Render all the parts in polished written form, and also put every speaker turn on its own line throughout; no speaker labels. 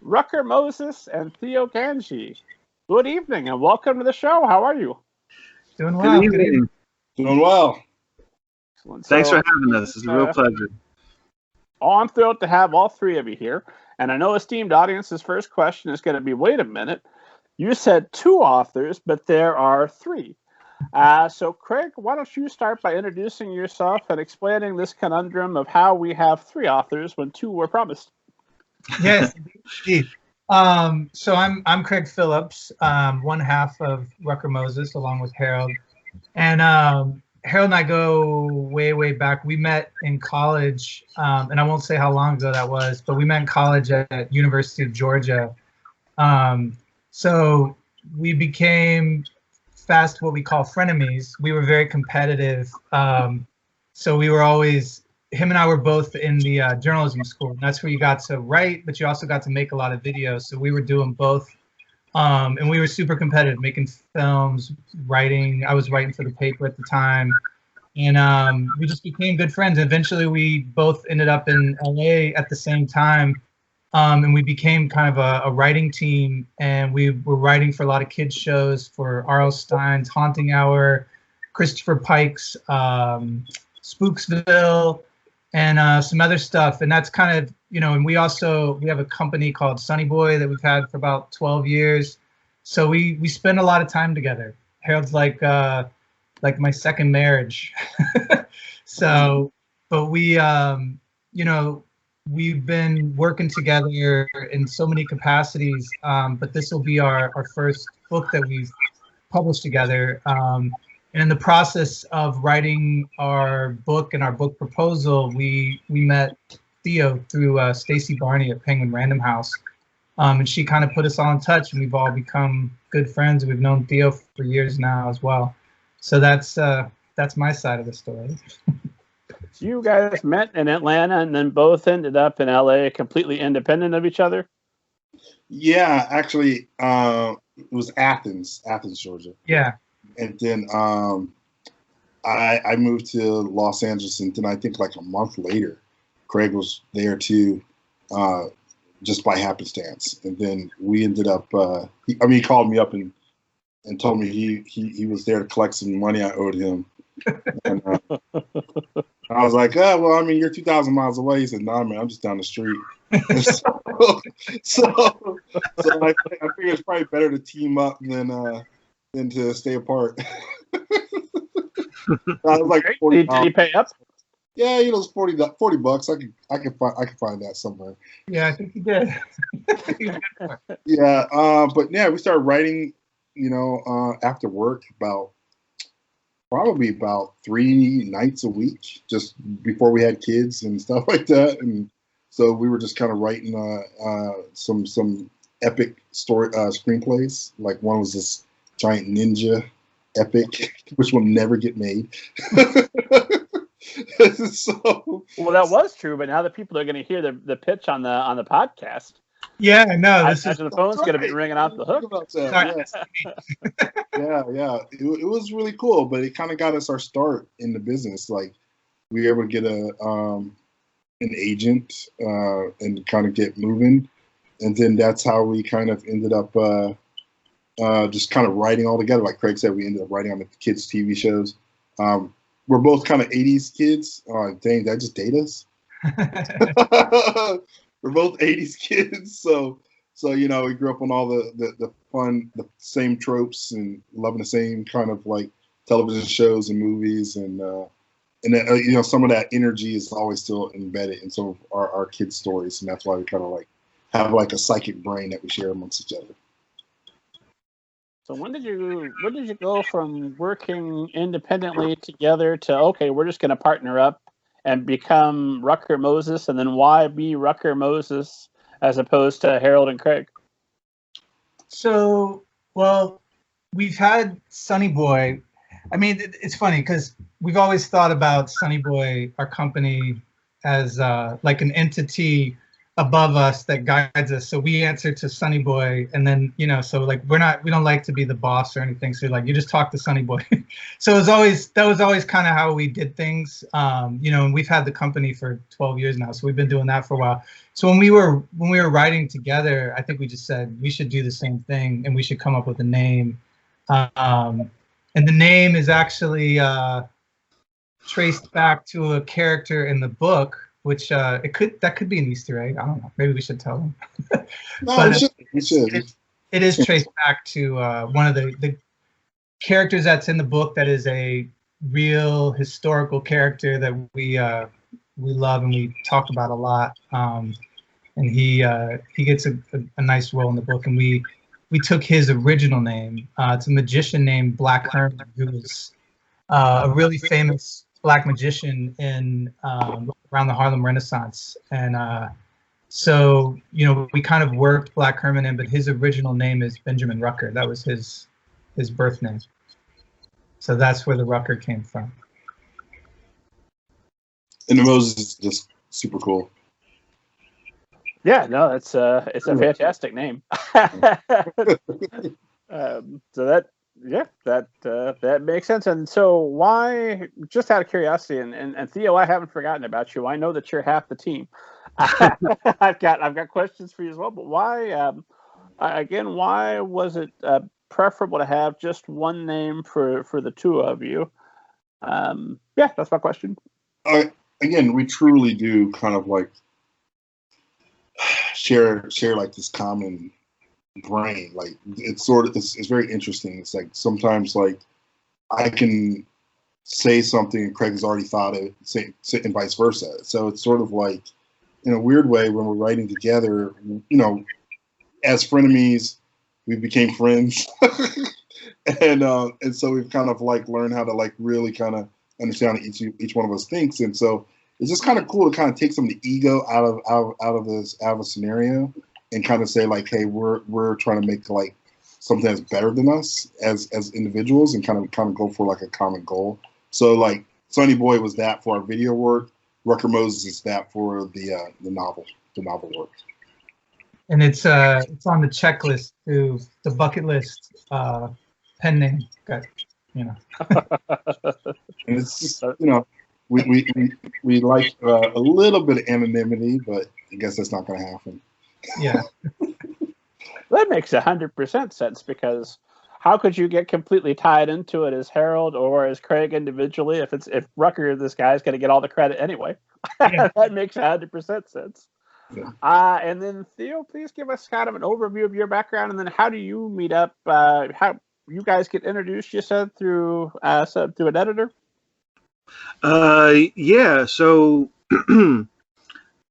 Rucker Moses and Theo Gangi. Good evening and welcome to the show. How are you?
Doing well.
Good evening.
Doing well.
Excellent.
Thanks for having us. It's a real pleasure.
I'm thrilled to have all three of you here. And I know esteemed audience's first question is going to be, wait a minute, you said two authors, but there are three. So Craig, why don't you start by introducing yourself and explaining this conundrum of how we have three authors when two were promised.
Yes, indeed. So I'm Craig Phillips, one half of Rucker Moses, along with Harold. And Harold and I go way, way back. We met in college, and I won't say how long ago that was, but we met in college at University of Georgia. So we became fast what we call frenemies. We were very competitive. So we were always, him and I were both in the journalism school. And that's where you got to write, but you also got to make a lot of videos. So we were doing both. And we were super competitive, making films, writing. I was writing for the paper at the time. And we just became good friends. Eventually, we both ended up in LA at the same time. And we became kind of a writing team. And we were writing for a lot of kids' shows for R.L. Stine's Haunting Hour, Christopher Pike's Spooksville, and some other stuff. And that's kind of, and we have a company called SunnyBoy that we've had for about 12 years. So we spend a lot of time together. Harold's like my second marriage. So, but we've been working together in so many capacities, but this will be our first book that we've published together. And in the process of writing our book and our book proposal, we met Theo through Stacy Barney at Penguin Random House. And she kind of put us all in touch, and we've all become good friends. We've known Theo for years now as well. So that's my side of the story.
So you guys met in Atlanta and then both ended up in LA completely independent of each other?
Yeah, actually, it was Athens, Georgia.
Yeah.
And then I moved to Los Angeles, and then I think like a month later, Craig was there too, just by happenstance. And then we ended up, he called me up and told me he was there to collect some money I owed him. And I was like, oh, well, you're 2,000 miles away. He said, nah, man, I'm just down the street. so I figured it's probably better to team up than to stay apart. I was like,
did he pay up?
Yeah, it's $40. I can find that somewhere.
Yeah, I think he did.
Yeah, but yeah, we started writing, after work probably about 3 nights a week, just before we had kids and stuff like that. And so we were just kind of writing some epic story screenplays. Like one was this giant ninja epic, which will never get made.
Well, that was true, but now the people are going to hear the pitch on the podcast.
Yeah, I know.
The phone's going to be ringing off the hook.
Yeah. It was really cool, but it kind of got us our start in the business. Like we were able to get an agent and kind of get moving, and then that's how we kind of ended up just kind of writing all together. Like Craig said, we ended up writing on the kids' TV shows. We're both kind of 80s kids. Oh, dang, did I just date us? We're both 80s kids, so we grew up on all the fun, the same tropes, and loving the same kind of like television shows and movies, and then, some of that energy is always still embedded in some of our kids' stories, and that's why we kind of like have like a psychic brain that we share amongst each other.
So when did you go from working independently together to, okay, we're just going to partner up and become Rucker Moses, and then why be Rucker Moses as opposed to Harold and Craig?
So, well, we've had SunnyBoy. It's funny because we've always thought about SunnyBoy, our company, as like an entity above us that guides us. So we answer to SunnyBoy, and then so like we don't like to be the boss or anything. So like you just talk to SunnyBoy. So that was always kind of how we did things. And we've had the company for 12 years now, so we've been doing that for a while. So when we were writing together, I think we just said we should do the same thing and we should come up with a name. And the name is actually traced back to a character in the book, which that could be an Easter egg. I don't know. Maybe we should tell them.
No,
But
we should.
it is traced back to one of the characters that's in the book that is a real historical character that we love and we talk about a lot. And he gets a nice role in the book, and we took his original name. It's a magician named Black Herman, who was a really famous Black magician in around the Harlem Renaissance. And so we kind of worked Black Herman in, but his original name is Benjamin Rucker. That was his birth name. So that's where the Rucker came from.
And the Moses is just super cool.
Yeah, no, it's a fantastic name. So that makes sense. And so why, just out of curiosity, and Theo, I haven't forgotten about you. I know that you're half the team. I've got questions for you as well. But why, again, why was it preferable to have just one name for the two of you? Yeah, that's my question.
Again, we truly do kind of like share like this common brain. Like it's very interesting. It's like sometimes like I can say something and Craig has already thought it, and vice versa. So it's sort of like, in a weird way, when we're writing together, as frenemies, we became friends. and so we've kind of like learned how to like really kind of understand how each one of us thinks. And so it's just kind of cool to kind of take some of the ego out of a scenario and kind of say like, hey, we're trying to make like something that's better than us as individuals, and kind of go for like a common goal. So like SunnyBoy was that for our video work. Rucker Moses is that for the novel work.
And it's on the checklist too, the bucket list pen name. Got,
And it's just we like a little bit of anonymity, but I guess that's not going to happen.
Yeah.
That makes 100% sense, because how could you get completely tied into it as Harold or as Craig individually if Rucker, this guy's going to get all the credit anyway? Yeah. That makes 100% sense. Yeah. And then Theo, please give us kind of an overview of your background, and then how do you meet up? How you guys get introduced? You said through an editor.
Yeah. So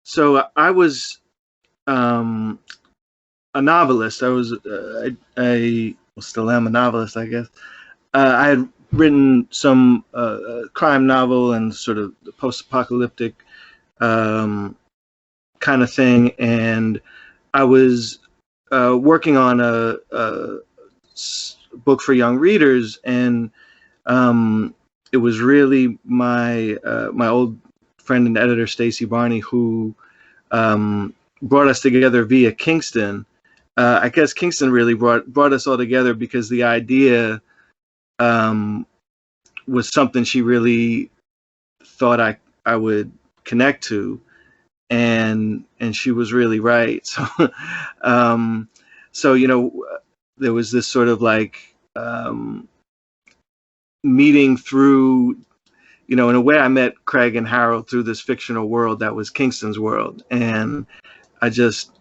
so I was a novelist. I was I still am a novelist, I guess. I had written some crime novel and sort of the post-apocalyptic kind of thing, and I was working on a book for young readers, and it was really my old friend and editor Stacy Barney who brought us together via Kingston. I guess Kingston really brought us all together because the idea was something she really thought I would connect to, and she was really right. So so there was this sort of like meeting through, in a way I met Craig and Harold through this fictional world that was Kingston's world, and I just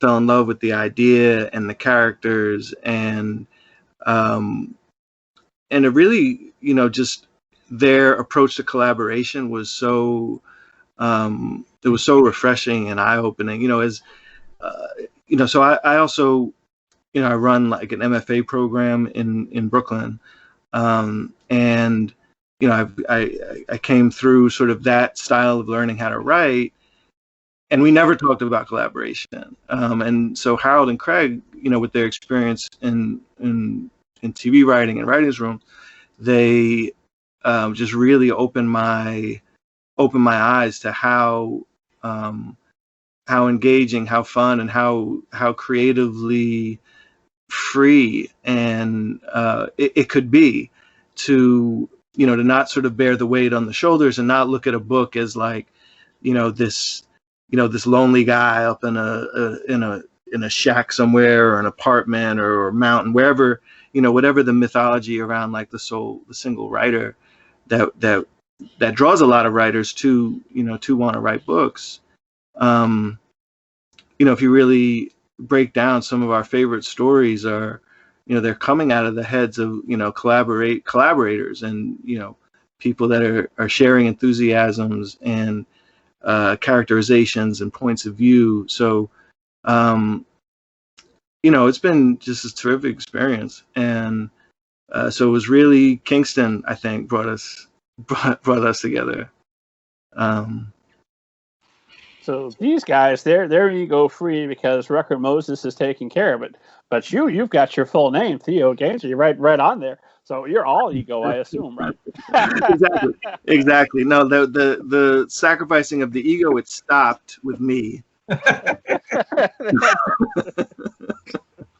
fell in love with the idea and the characters, and it really, just their approach to collaboration was so it was so refreshing and eye-opening. So I also I run like an MFA program in Brooklyn, and I came through sort of that style of learning how to write, and we never talked about collaboration. And so Harold and Craig, with their experience in TV writing and writers' room, they just really opened my eyes to how engaging, how fun, and how creatively free and it could be to, you know, to not sort of bear the weight on the shoulders and not look at a book as like, this lonely guy up in a shack somewhere, or an apartment or a mountain, wherever, whatever the mythology around like the single writer that draws a lot of writers to want to write books. If you really break down, some of our favorite stories are, they're coming out of the heads of, collaborators and, people that are sharing enthusiasms and characterizations and points of view. So, it's been just a terrific experience. And so it was really Kingston, I think, brought us together.
So these guys, they're ego free because Rucker Moses is taking care of it. But you've got your full name, Theo Gangi, right on there. So you're all ego, I assume, right?
Exactly. No, the sacrificing of the ego, it stopped with me.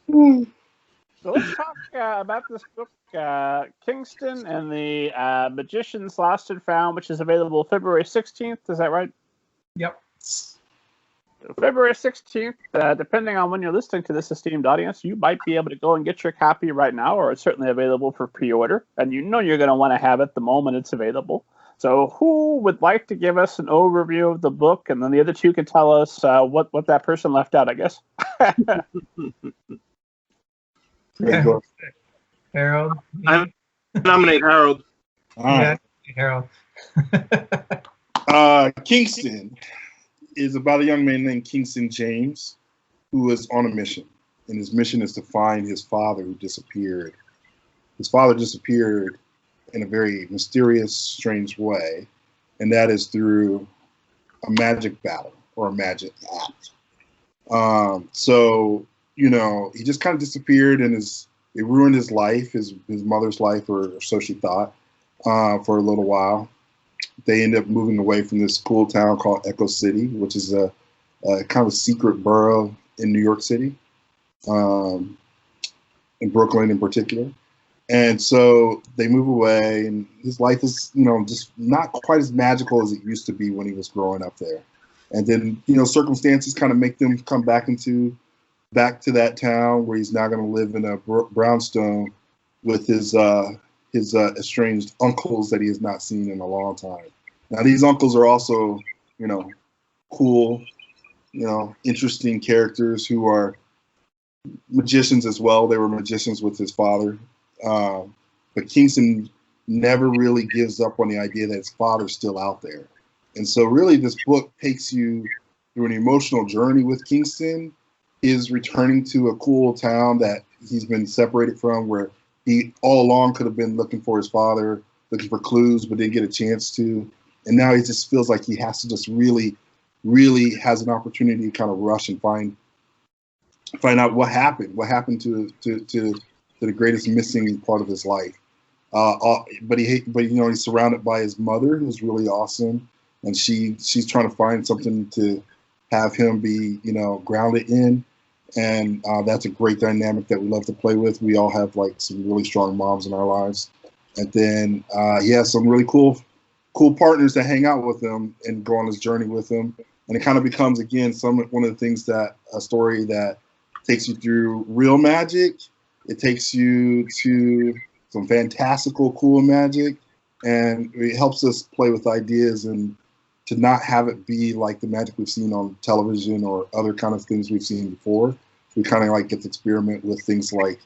So let's talk about this book, Kingston and the Magicians Lost and Found, which is available February 16th. Is that right?
Yep.
February 16th, depending on when you're listening to this, esteemed audience, you might be able to go and get your copy right now, or it's certainly available for pre-order. And you're going to want to have it the moment it's available. So who would like to give us an overview of the book? And then the other two can tell us what that person left out, I guess.
Yeah. Harold.
I nominate Harold.
Yeah, Harold.
Kingston is about a young man named Kingston James, who is on a mission. And his mission is to find his father who disappeared. His father disappeared in a very mysterious, strange way. And that is through a magic battle or a magic act. So, he just kind of disappeared, and it ruined his life, his mother's life, or so she thought, for a little while. They end up moving away from this cool town called Echo City, which is a kind of secret borough in New York City, in Brooklyn in particular. And so they move away, and his life is, just not quite as magical as it used to be when he was growing up there. And then, circumstances kind of make them come back to that town where he's now going to live in a brownstone with his estranged uncles that he has not seen in a long time. Now, these uncles are also, cool, interesting characters who are magicians as well. They were magicians with his father. But Kingston never really gives up on the idea that his father's still out there. And so really this book takes you through an emotional journey with Kingston, is returning to a cool town that he's been separated from, where he all along could have been looking for his father, looking for clues, but didn't get a chance to. And now he just feels like he has to just really, really has an opportunity to kind of rush and find out what happened to the greatest missing part of his life. But he's surrounded by his mother, who's really awesome, and she's trying to find something to have him be, grounded in. And that's a great dynamic that we love to play with. We all have like some really strong moms in our lives. And then he has some really cool partners that hang out with him and go on this journey with him. And it kind of becomes, again, one of the things that a story that takes you through real magic. It takes you to some fantastical, cool magic. And it helps us play with ideas and to not have it be like the magic we've seen on television or other kind of things we've seen before. We kind of like get to experiment with things like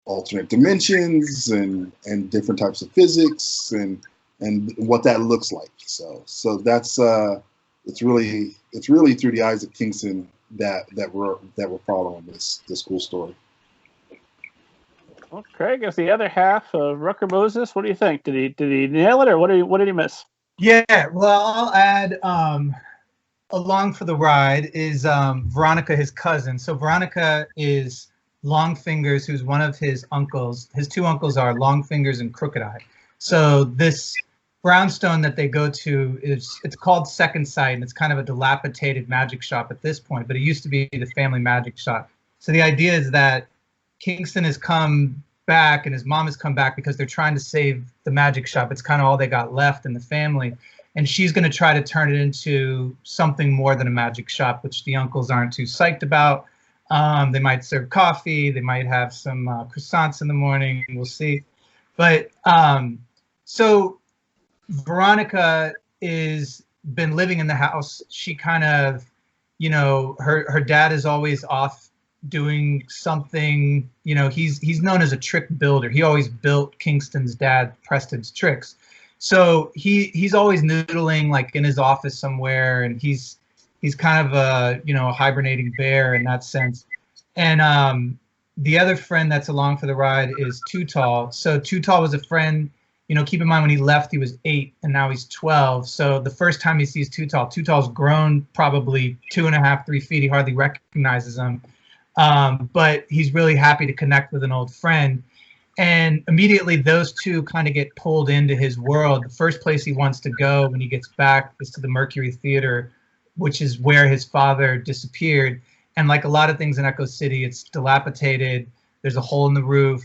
alternate dimensions and different types of physics and what that looks like. So that's it's really through the eyes of Kingston that we're following this cool story.
Well, Craig, as the other half of Rucker Moses, what do you think? Did he nail it, or what did he miss?
Yeah, well, I'll add along for the ride is Veronica, his cousin. So Veronica is Longfingers, who's one of his uncles. His two uncles are Longfingers and Crooked Eye. So this brownstone that they go to it's called Second Sight, and it's kind of a dilapidated magic shop at this point, but it used to be the family magic shop. So the idea is that Kingston has come back and his mom has come back because they're trying to save the magic shop. It's kind of all they got left in the family, and she's going to try to turn it into something more than a magic shop, which the uncles aren't too psyched about. They might serve coffee, they might have some croissants in the morning, we'll see. But so Veronica is been living in the house. She kind of, you know, her dad is always off doing something. You know, he's known as a trick builder. He always built Kingston's dad, Preston's tricks. So he's always noodling like in his office somewhere, and he's kind of a, you know, a hibernating bear in that sense. And the other friend that's along for the ride is Too Tall. So Too Tall was a friend. You know, keep in mind when he left, he was 8 and now he's 12. So the first time he sees Too Tall's grown probably 2.5, 3 feet. He hardly recognizes him. But he's really happy to connect with an old friend. And immediately those two kind of get pulled into his world. The first place he wants to go when he gets back is to the Mercury Theater, which is where his father disappeared. And like a lot of things in Echo City, it's dilapidated. There's a hole in the roof.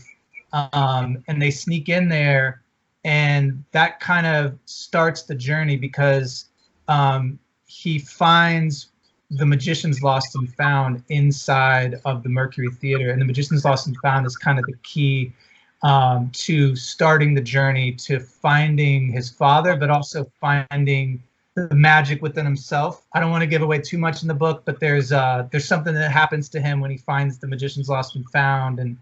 And they sneak in there. And that kind of starts the journey because he finds the Magician's Lost and Found inside of the Mercury Theater. And the Magician's Lost and Found is kind of the key to starting the journey to finding his father, but also finding the magic within himself. I don't want to give away too much in the book, but there's something that happens to him when he finds the Magician's Lost and Found and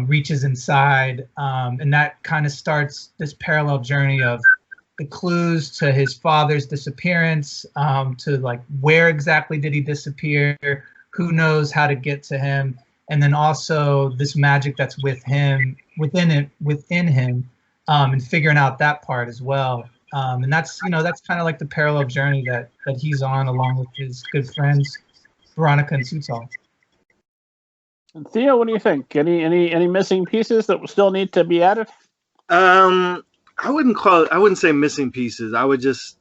reaches inside, and that kind of starts this parallel journey of the clues to his father's disappearance, to like where exactly did he disappear, who knows how to get to him, and then also this magic that's within him, and figuring out that part as well. And that's, you know, that's kind of like the parallel journey that he's on along with his good friends Veronica and Too Tall.
And Theo, what do you think? Any missing pieces that will still need to be added?
I wouldn't say missing pieces. I would just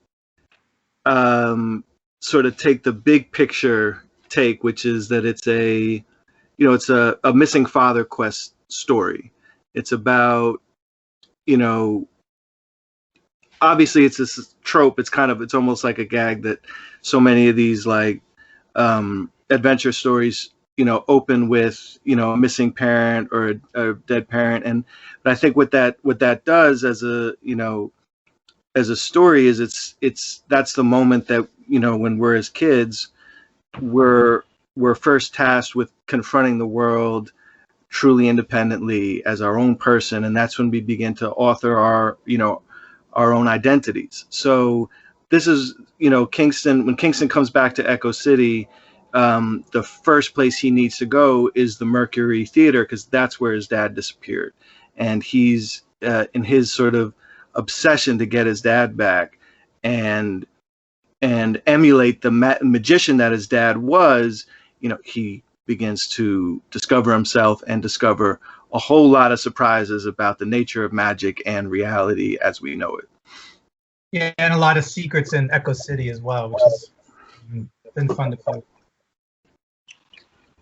sort of take the big picture take, which is that it's a missing father quest story. It's about, you know, obviously it's this trope. It's almost like a gag that so many of these like adventure stories, you know, open with, you know, a missing parent or a dead parent. But I think what that does as a, you know, as a story is that's the moment that, you know, when we're as kids, we're first tasked with confronting the world truly independently as our own person. And that's when we begin to author our own identities. So this is, you know, when Kingston comes back to Echo City, the first place he needs to go is the Mercury Theater, because that's where his dad disappeared. And he's in his sort of obsession to get his dad back and emulate the magician that his dad was. You know, he begins to discover himself and discover a whole lot of surprises about the nature of magic and reality as we know it.
Yeah, and a lot of secrets in Echo City as well, which has been fun to play.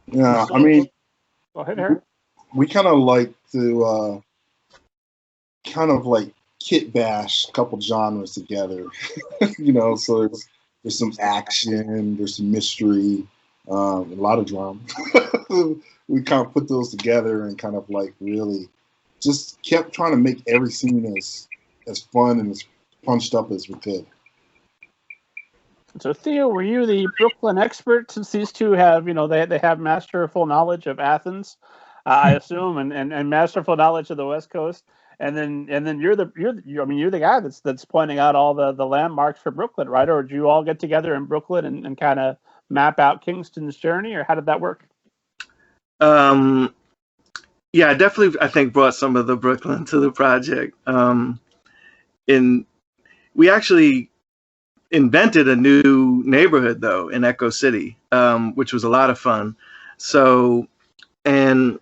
Yeah, I mean,
go ahead, Harry.
We kind of like to kit bash a couple genres together, you know. So there's some action, there's some mystery, a lot of drama. We kind of put those together and kind of like really just kept trying to make every scene as fun and as punched up as we could.
So Theo, were you the Brooklyn expert, since these two have, you know, they have masterful knowledge of Athens, I assume, and masterful knowledge of the West Coast, and then you're the guy that's pointing out all the landmarks for Brooklyn, right? Or did you all get together in Brooklyn and kind of map out Kingston's journey, or how did that work?
Yeah, definitely. I think brought some of the Brooklyn to the project. We actually invented a new neighborhood though in Echo City, which was a lot of fun. So, and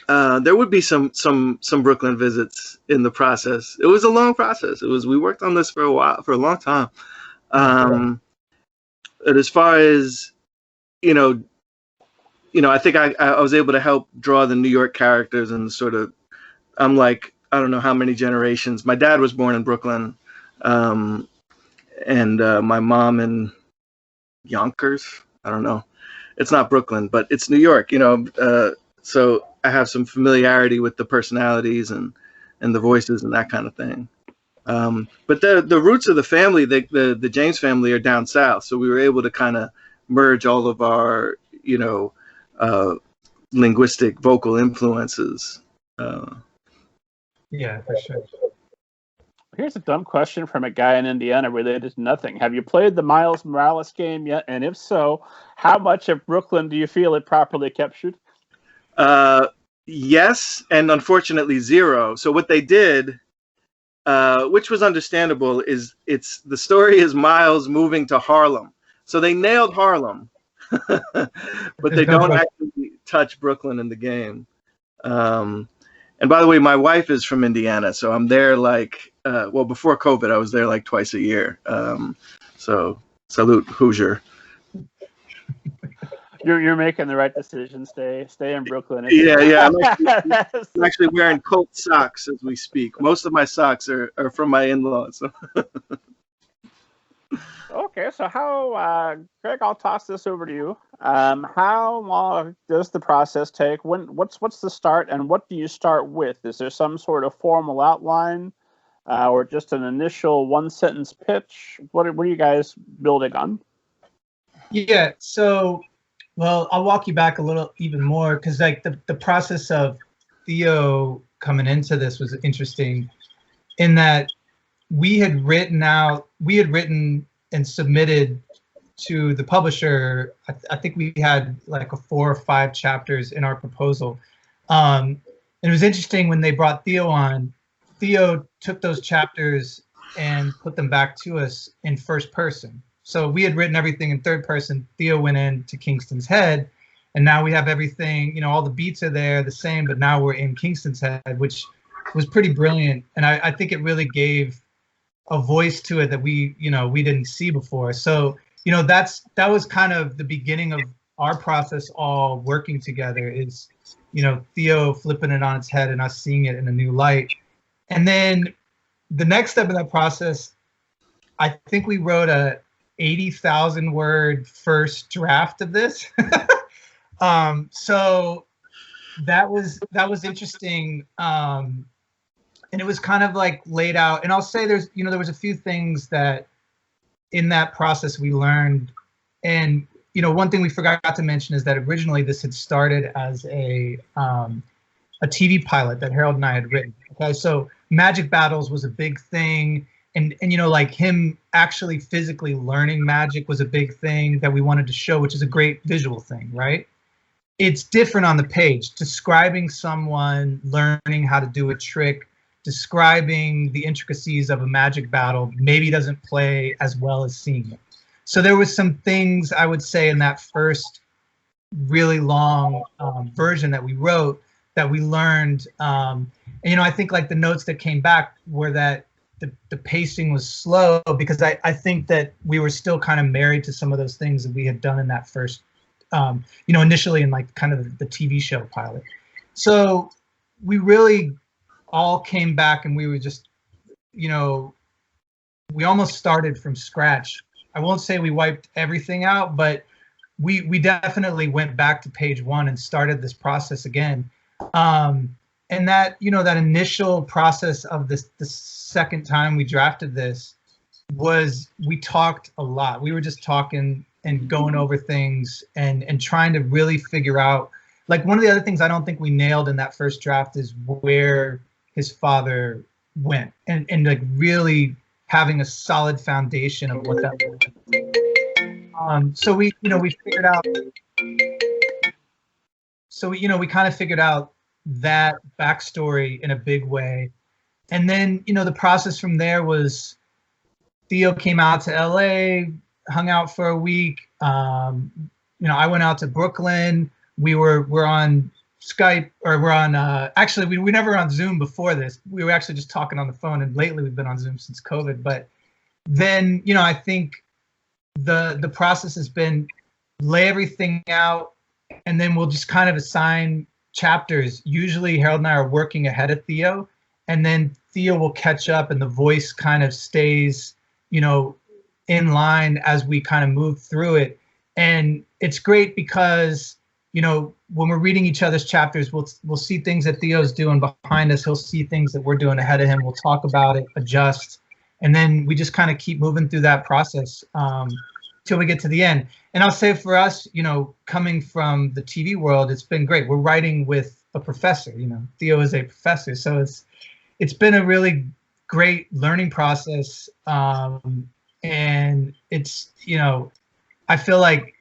There would be some Brooklyn visits in the process. It was a long process. We worked on this for a long time. But as far as I think I was able to help draw the New York characters and sort of. I'm like, I don't know how many generations. My dad was born in Brooklyn, and my mom in Yonkers. I don't know. It's not Brooklyn, but it's New York. So I have some familiarity with the personalities and the voices and that kind of thing. But the roots of the family, the James family, are down south. So we were able to kind of merge all of our linguistic vocal influences.
Yeah, for sure.
Here's a dumb question from a guy in Indiana related to nothing. Have you played the Miles Morales game yet? And if so, how much of Brooklyn do you feel it properly captured?
Yes, and unfortunately zero. So what they did, which was understandable, is the story is Miles moving to Harlem. So they nailed Harlem, but they don't actually touch Brooklyn in the game. And by the way, my wife is from Indiana, so I'm there before COVID, I was there like twice a year. So salute Hoosier.
You're making the right decision. Stay in Brooklyn.
Yeah. I'm actually wearing Colt socks as we speak. Most of my socks are from my in-laws.
Okay, so how, Greg? I'll toss this over to you. How long does the process take? What's the start, and what do you start with? Is there some sort of formal outline, or just an initial one-sentence pitch? What are you guys building on?
Yeah. So. Well, I'll walk you back a little even more, because like the process of Theo coming into this was interesting in that we had written and submitted to the publisher. I think we had like 4 or 5 chapters in our proposal. And it was interesting when they brought Theo on. Theo took those chapters and put them back to us in first person. So we had written everything in third person. Theo went into Kingston's head, and now we have everything, all the beats are there the same, but now we're in Kingston's head, which was pretty brilliant. And I think it really gave a voice to it that we didn't see before. So, that was kind of the beginning of our process all working together, is, Theo flipping it on its head and us seeing it in a new light. And then the next step of that process, I think we wrote a 80,000 word first draft of this. So that was interesting. And it was kind of like laid out. And I'll say there was a few things that in that process we learned. And, one thing we forgot to mention is that originally this had started as a TV pilot that Harold and I had written. Okay, so magic battles was a big thing. And like him actually physically learning magic was a big thing that we wanted to show, which is a great visual thing, right? It's different on the page. Describing someone learning how to do a trick, describing the intricacies of a magic battle maybe doesn't play as well as seeing it. So there was some things I would say in that first really long version that we wrote that we learned. And I think like the notes that came back were that the pacing was slow, because I think that we were still kind of married to some of those things that we had done in that first, initially in like kind of the TV show pilot. So we really all came back and we were just, we almost started from scratch. I won't say we wiped everything out, but we definitely went back to page 1 and started this process again. And that, that initial process of the second time we drafted this was, we talked a lot. We were just talking and going over things and trying to really figure out, like, one of the other things I don't think we nailed in that first draft is where his father went, and like really having a solid foundation of what that was. So we figured out, we kind of figured out that backstory in a big way. And then, the process from there was Theo came out to LA, hung out for a week. I went out to Brooklyn. We're on Skype, or we're on, actually, we never on Zoom before this. We were actually just talking on the phone, and lately we've been on Zoom since COVID. But then, you know, I think the process has been lay everything out, and then we'll just kind of assign chapters. Usually Harold and I are working ahead of Theo, and then Theo will catch up, and the voice kind of stays, you know, in line as we kind of move through it. And it's great because, you know, when we're reading each other's chapters, we'll see things that Theo's doing behind us. He'll see things that we're doing ahead of him. We'll talk about it, adjust, and then we just kind of keep moving through that process till we get to the end. And I'll say for us, you know, coming from the TV world, it's been great. We're writing with a professor. You know, Theo is a professor, so it's been a really great learning process. And it's, you know, I feel like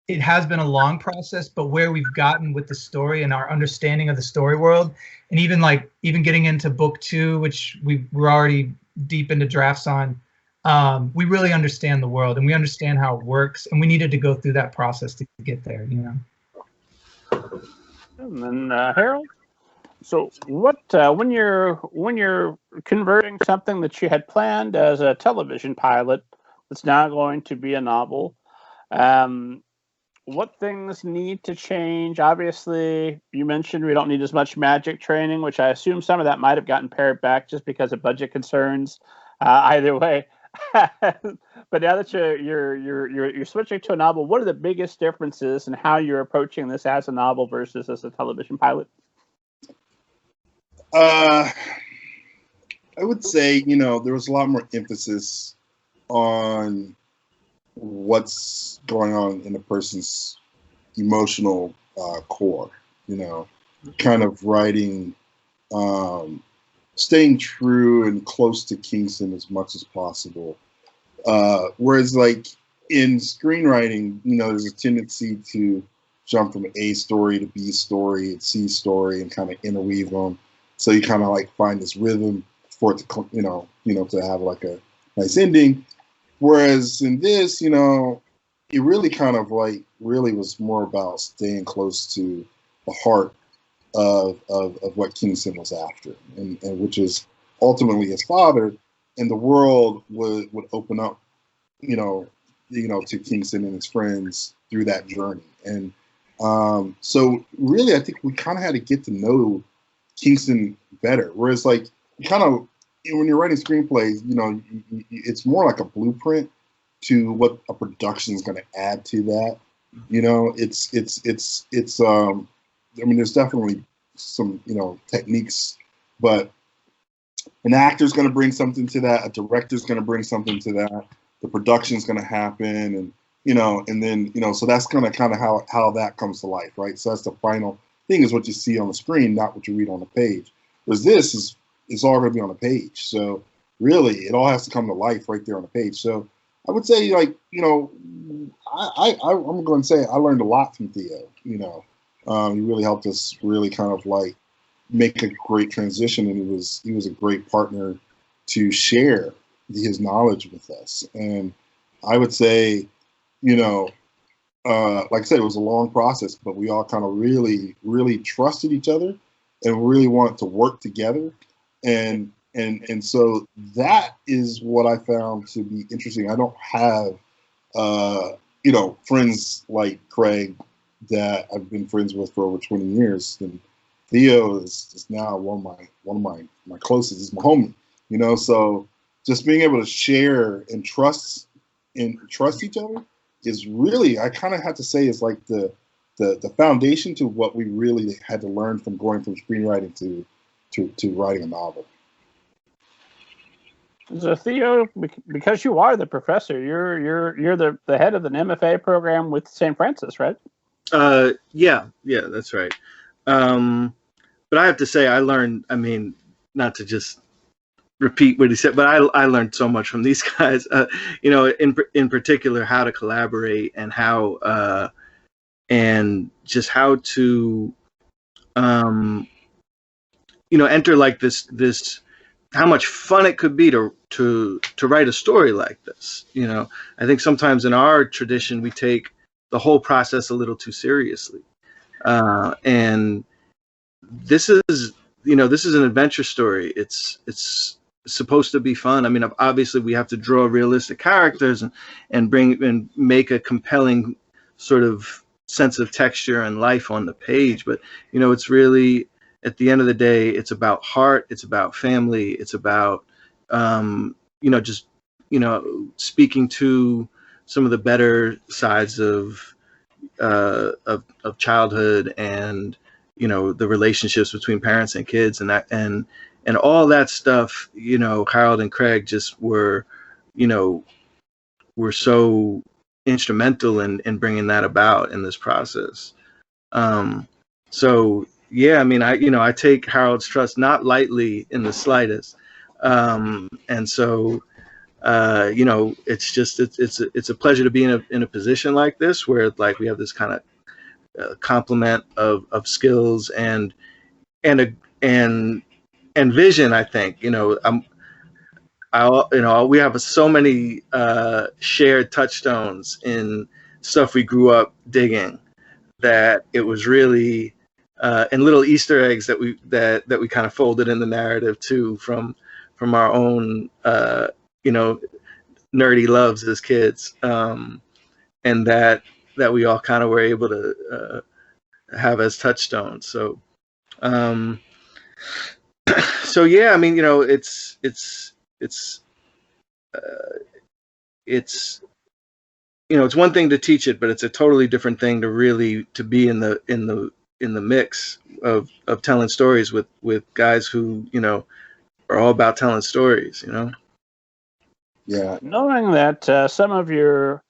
it has been a long process, but where we've gotten with the story and our understanding of the story world, and even getting into book 2, which we're already deep into drafts on, we really understand the world and we understand how it works, and we needed to go through that process to get there, you know.
And then Harold, so what when you're converting something that you had planned as a television pilot that's now going to be a novel, what things need to change? Obviously, you mentioned we don't need as much magic training, which I assume some of that might have gotten pared back just because of budget concerns. Either way, but now that you're switching to a novel, what are the biggest differences in how you're approaching this as a novel versus as a television pilot?
I would say, you know, there was a lot more emphasis on what's going on in a person's emotional core, you know, kind of writing, staying true and close to Kingston as much as possible. Whereas like in screenwriting, you know, there's a tendency to jump from A story to B story and C story and kind of interweave them. So you kind of like find this rhythm for it to, you know, to have like a nice ending. Whereas in this, you know, it really kind of like really was more about staying close to the heart of what Kingston was after, and which is ultimately his father, and the world would open up, you know, to Kingston and his friends through that journey. And so really, I think we kind of had to get to know Kingston better. Whereas like kind of when you're writing screenplays, you know, it's more like a blueprint to what a production is going to add to that. You know, it's I mean, there's definitely some, you know, techniques, but an actor's going to bring something to that. A director's going to bring something to that. The production's going to happen, and you know, and then you know, so that's kind of how that comes to life, right? So that's the final thing, is what you see on the screen, not what you read on the page. Whereas this is all going to be on the page. So really, it all has to come to life right there on the page. So I would say, like, you know, I'm going to say I learned a lot from Theo. You know, he really helped us really kind of like make a great transition, and he was a great partner to share his knowledge with us. And I would say, you know, like I said, it was a long process, but we all kind of really, really trusted each other and really wanted to work together. And so that is what I found to be interesting. I don't have, you know, friends like Craig that I've been friends with for over 20 years. And Theo is now one of my closest. He's my homie, you know. So just being able to share and trust each other is really, I kind of have to say, is like the foundation to what we really had to learn from going from screenwriting to writing a novel.
So Theo, because you are the professor, you're the head of an MFA program with St. Francis, right?
Yeah, that's right. But I have to say, I learned, I mean, not to just repeat what he said, but I learned so much from these guys, you know, in particular, how to collaborate and how, and just how to, you know, enter like this, how much fun it could be to write a story like this. You know, I think sometimes in our tradition, we take the whole process a little too seriously. And this is, this is an adventure story. It's supposed to be fun. I mean, obviously we have to draw realistic characters and make a compelling sort of sense of texture and life on the page. But, it's really, at the end of the day, it's about heart. It's about family. It's about, just, speaking to some of the better sides of childhood, and the relationships between parents and kids, and all that stuff. Harold and Craig just were so instrumental in bringing that about in this process. So yeah, I mean, I take Harold's trust not lightly in the slightest. And so it's just it's a pleasure to be in a position like this, where like we have this kind of complement of skills and vision. I think we have so many shared touchstones in stuff we grew up digging, that it was really and little Easter eggs that we kind of folded in the narrative too, from our own nerdy loves as kids, and that we all kind of were able to have as touchstones. So so yeah, I mean, it's it's one thing to teach it, but it's a totally different thing to really to be in the mix of telling stories with guys who are all about telling stories.
Yeah.
Knowing that some of your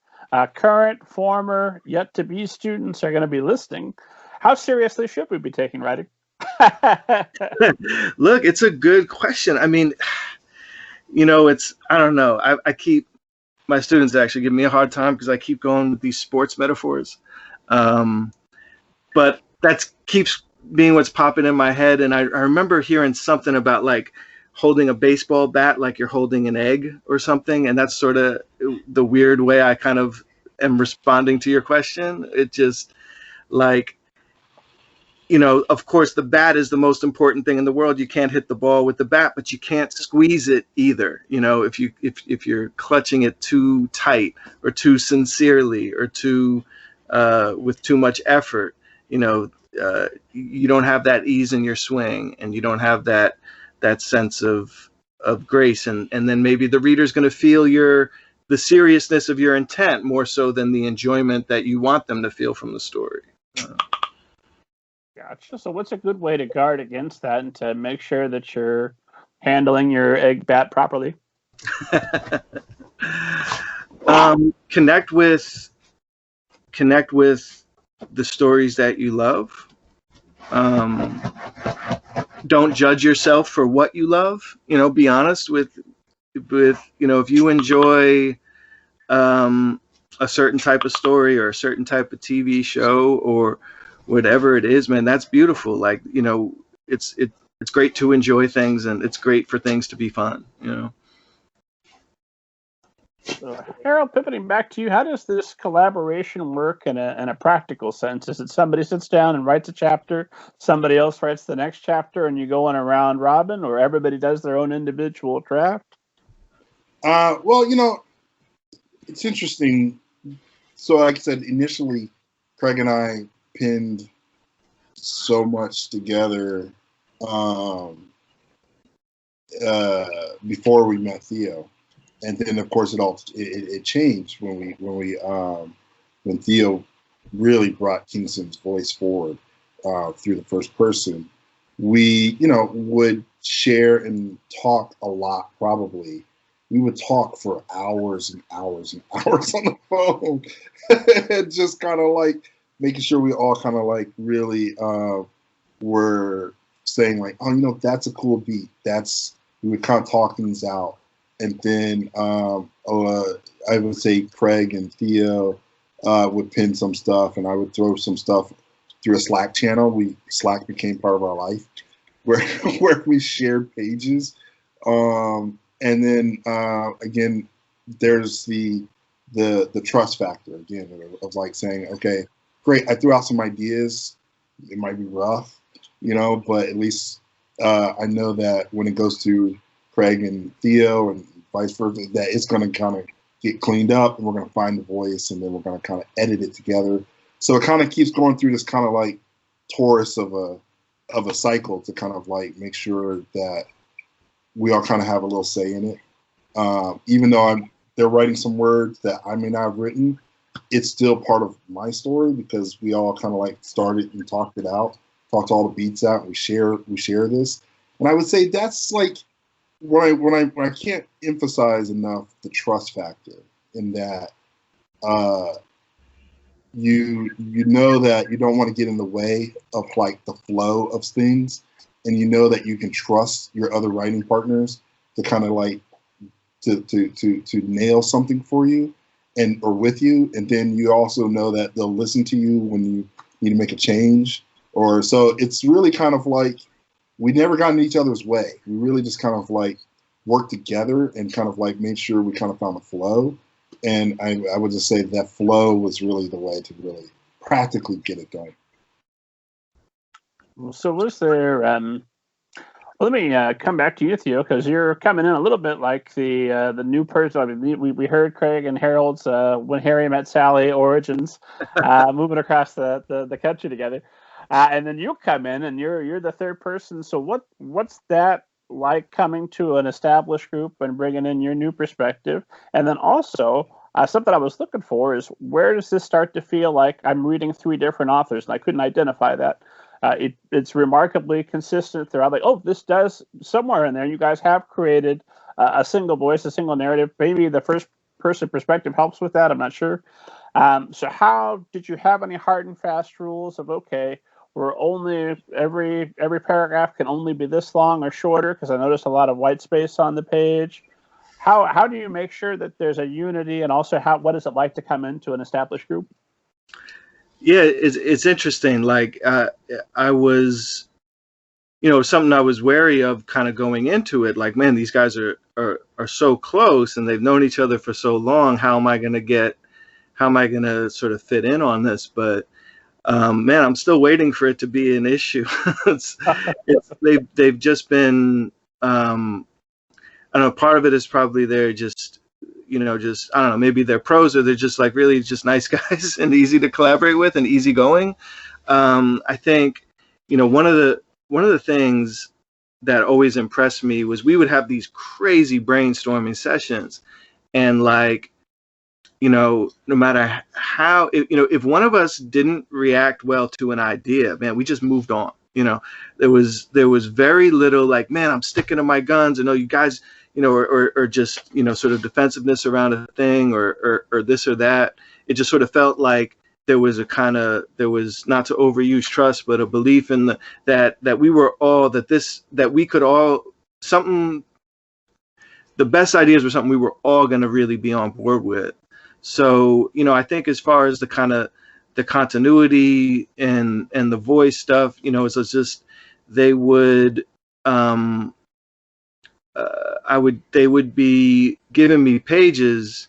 current, former, yet to be students are going to be listening, how seriously should we be taking writing?
Look, it's a good question. I mean, I don't know. I keep, my students actually give me a hard time because I keep going with these sports metaphors. But that keeps being what's popping in my head. And I remember hearing something about like holding a baseball bat like you're holding an egg or something. And that's sort of the weird way I kind of am responding to your question. It just like, of course, the bat is the most important thing in the world. You can't hit the ball with the bat, but you can't squeeze it either. If you're clutching it too tight or too sincerely or too with too much effort, you don't have that ease in your swing, and you don't have that sense of grace, and then maybe the reader's going to feel the seriousness of your intent more so than the enjoyment that you want them to feel from the story.
Gotcha. So what's a good way to guard against that and to make sure that you're handling your egg bat properly?
Connect with the stories that you love. Don't judge yourself for what you love. Be honest with if you enjoy a certain type of story or a certain type of TV show or whatever it is, man, that's beautiful. Like, it's great to enjoy things, and it's great for things to be fun,
So, Harold, pivoting back to you, how does this collaboration work in a practical sense? Is it somebody sits down and writes a chapter, somebody else writes the next chapter, and you go on a round robin, or everybody does their own individual draft?
Well, it's interesting. So, like I said, initially, Craig and I pinned so much together before we met Theo, and then of course it changed when Theo really brought Kingston's voice forward through the first person. We would share and talk a lot. Probably we would talk for hours and hours and hours on the phone, and just kind of like making sure we all kind of like really were saying like, oh, that's a cool beat. We would kind of talk things out. And then I would say Craig and Theo would pin some stuff, and I would throw some stuff through a Slack channel. Slack became part of our life, where we shared pages. And then again, there's the trust factor again of like saying, okay, great, I threw out some ideas. it might be rough, but at least I know that when it goes to Craig and Theo and vice versa, that it's going to kind of get cleaned up, and we're going to find the voice, and then we're going to kind of edit it together. So it kind of keeps going through this kind of like torus of a cycle to kind of like make sure that we all kind of have a little say in it. Even though they're writing some words that I may not have written, it's still part of my story because we all kind of like started and talked it out, talked all the beats out, and we share this. And I would say that's like when I can't emphasize enough the trust factor in that you know that you don't want to get in the way of like the flow of things, and you know that you can trust your other writing partners to kind of like to nail something for you or with you, and then you also know that they'll listen to you when you need to make a change. Or so it's really kind of like we never got in each other's way. We really just kind of like worked together and kind of like made sure we kind of found a flow. And I would just say that flow was really the way to really practically get it done.
So was there, let me come back to you, Theo, because you're coming in a little bit like the new person. I mean, we heard Craig and Harold's When Harry Met Sally origins, moving across the country together. And then you come in and you're the third person. So what's that like, coming to an established group and bringing in your new perspective? And then also something I was looking for is, where does this start to feel like I'm reading three different authors? And I couldn't identify that. It's remarkably consistent throughout. Like, oh, this does somewhere in there. You guys have created a single voice, a single narrative. Maybe the first person perspective helps with that. I'm not sure. So how did you have any hard and fast rules of, okay, we're only every paragraph can only be this long or shorter? Because I noticed a lot of white space on the page. How do you make sure that there's a unity, and also what is it like to come into an established group?
Yeah, it's interesting. Like I was, something I was wary of kind of going into it. Like, man, these guys are so close and they've known each other for so long. How am I going to sort of fit in on this? But man, I'm still waiting for it to be an issue. They've just been, I don't know, part of it is probably they're just, I don't know, maybe they're pros, or they're just like really just nice guys and easy to collaborate with and easygoing. I think, one of the things that always impressed me was we would have these crazy brainstorming sessions, and like, no matter how, if one of us didn't react well to an idea, man, we just moved on. There was very little like, man, I'm sticking to my guns, and you guys, or just, sort of defensiveness around a thing or this or that. It just sort of felt like there was there was, not to overuse trust, but a belief in that we were all, that we could all, the best ideas were something we were all going to really be on board with. So, I think as far as the continuity and the voice stuff, it's just, they would, they would be giving me pages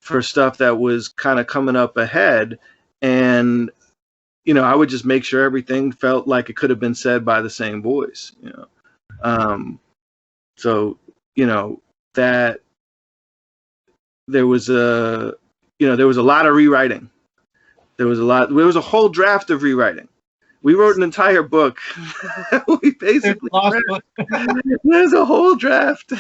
for stuff that was kind of coming up ahead, and I would just make sure everything felt like it could have been said by the same voice. So that there was a lot of rewriting. There was a whole draft of rewriting. We wrote an entire book. We basically there's a whole draft,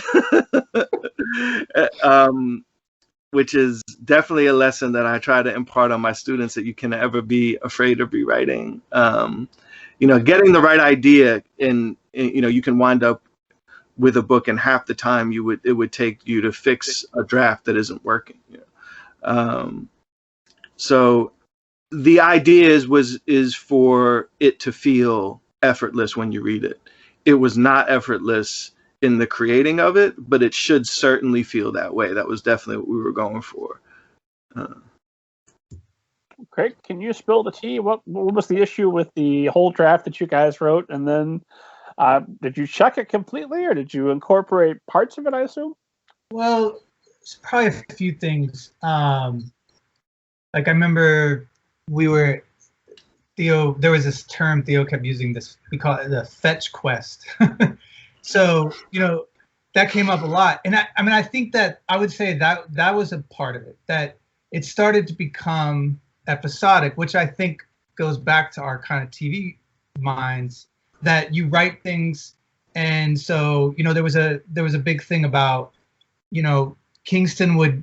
which is definitely a lesson that I try to impart on my students, that you can never be afraid of rewriting. Getting the right idea, and you can wind up with a book in half the time it would take you to fix a draft that isn't working. So the idea is for it to feel effortless when you read it. It was not effortless in the creating of it, but it should certainly feel that way. That was definitely what we were going for.
Craig, can you spill the tea? What was the issue with the whole draft that you guys wrote? And then did you check it completely, or did you incorporate parts of it, I assume?
Well, it's probably a few things. Like, I remember we were Theo, there was this term Theo kept using, this, we call it the fetch quest. So, you know, that came up a lot. And I mean, I think that I would say that that was a part of it, that it started to become episodic, which I think goes back to our kind of TV minds, that you write things. And so, you know, there was a big thing about, you know, Kingston would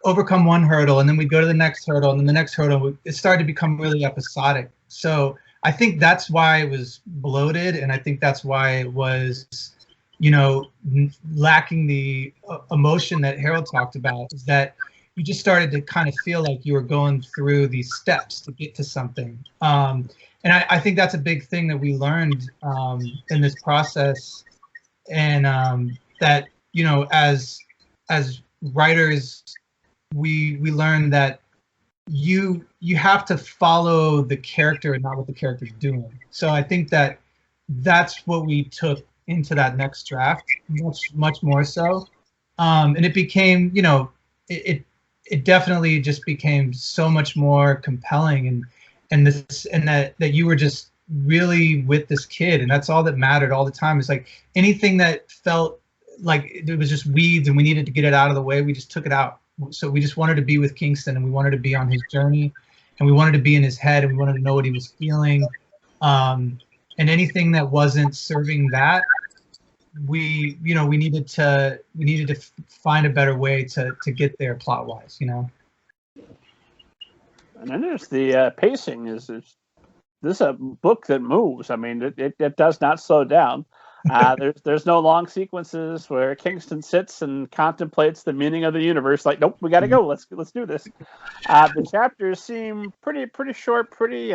overcome one hurdle and then we'd go to the next hurdle and then the next hurdle. It started to become really episodic. So I think that's why it was bloated, and I think that's why it was, you know, lacking the emotion that Harold talked about, is that you just started to kind of feel like you were going through these steps to get to something. And I think that's a big thing that we learned in this process, and that, you know, as writers, we learned that you have to follow the character and not what the character's doing. So I think that that's what we took into that next draft, much more so. And it became, you know, it definitely just became so much more compelling, and that you were just really with this kid, and that's all that mattered all the time. It's like anything that felt like it was just weeds and we needed to get it out of the way, we just took it out. So we just wanted to be with Kingston, and we wanted to be on his journey, and we wanted to be in his head, and we wanted to know what he was feeling. And anything that wasn't serving that, we needed to find a better way to get there plot wise, you know.
And then there's the pacing. This is a book that moves. I mean, it does not slow down. There's no long sequences where Kingston sits and contemplates the meaning of the universe. Like, nope, we got to go. Let's do this. The chapters seem pretty short, pretty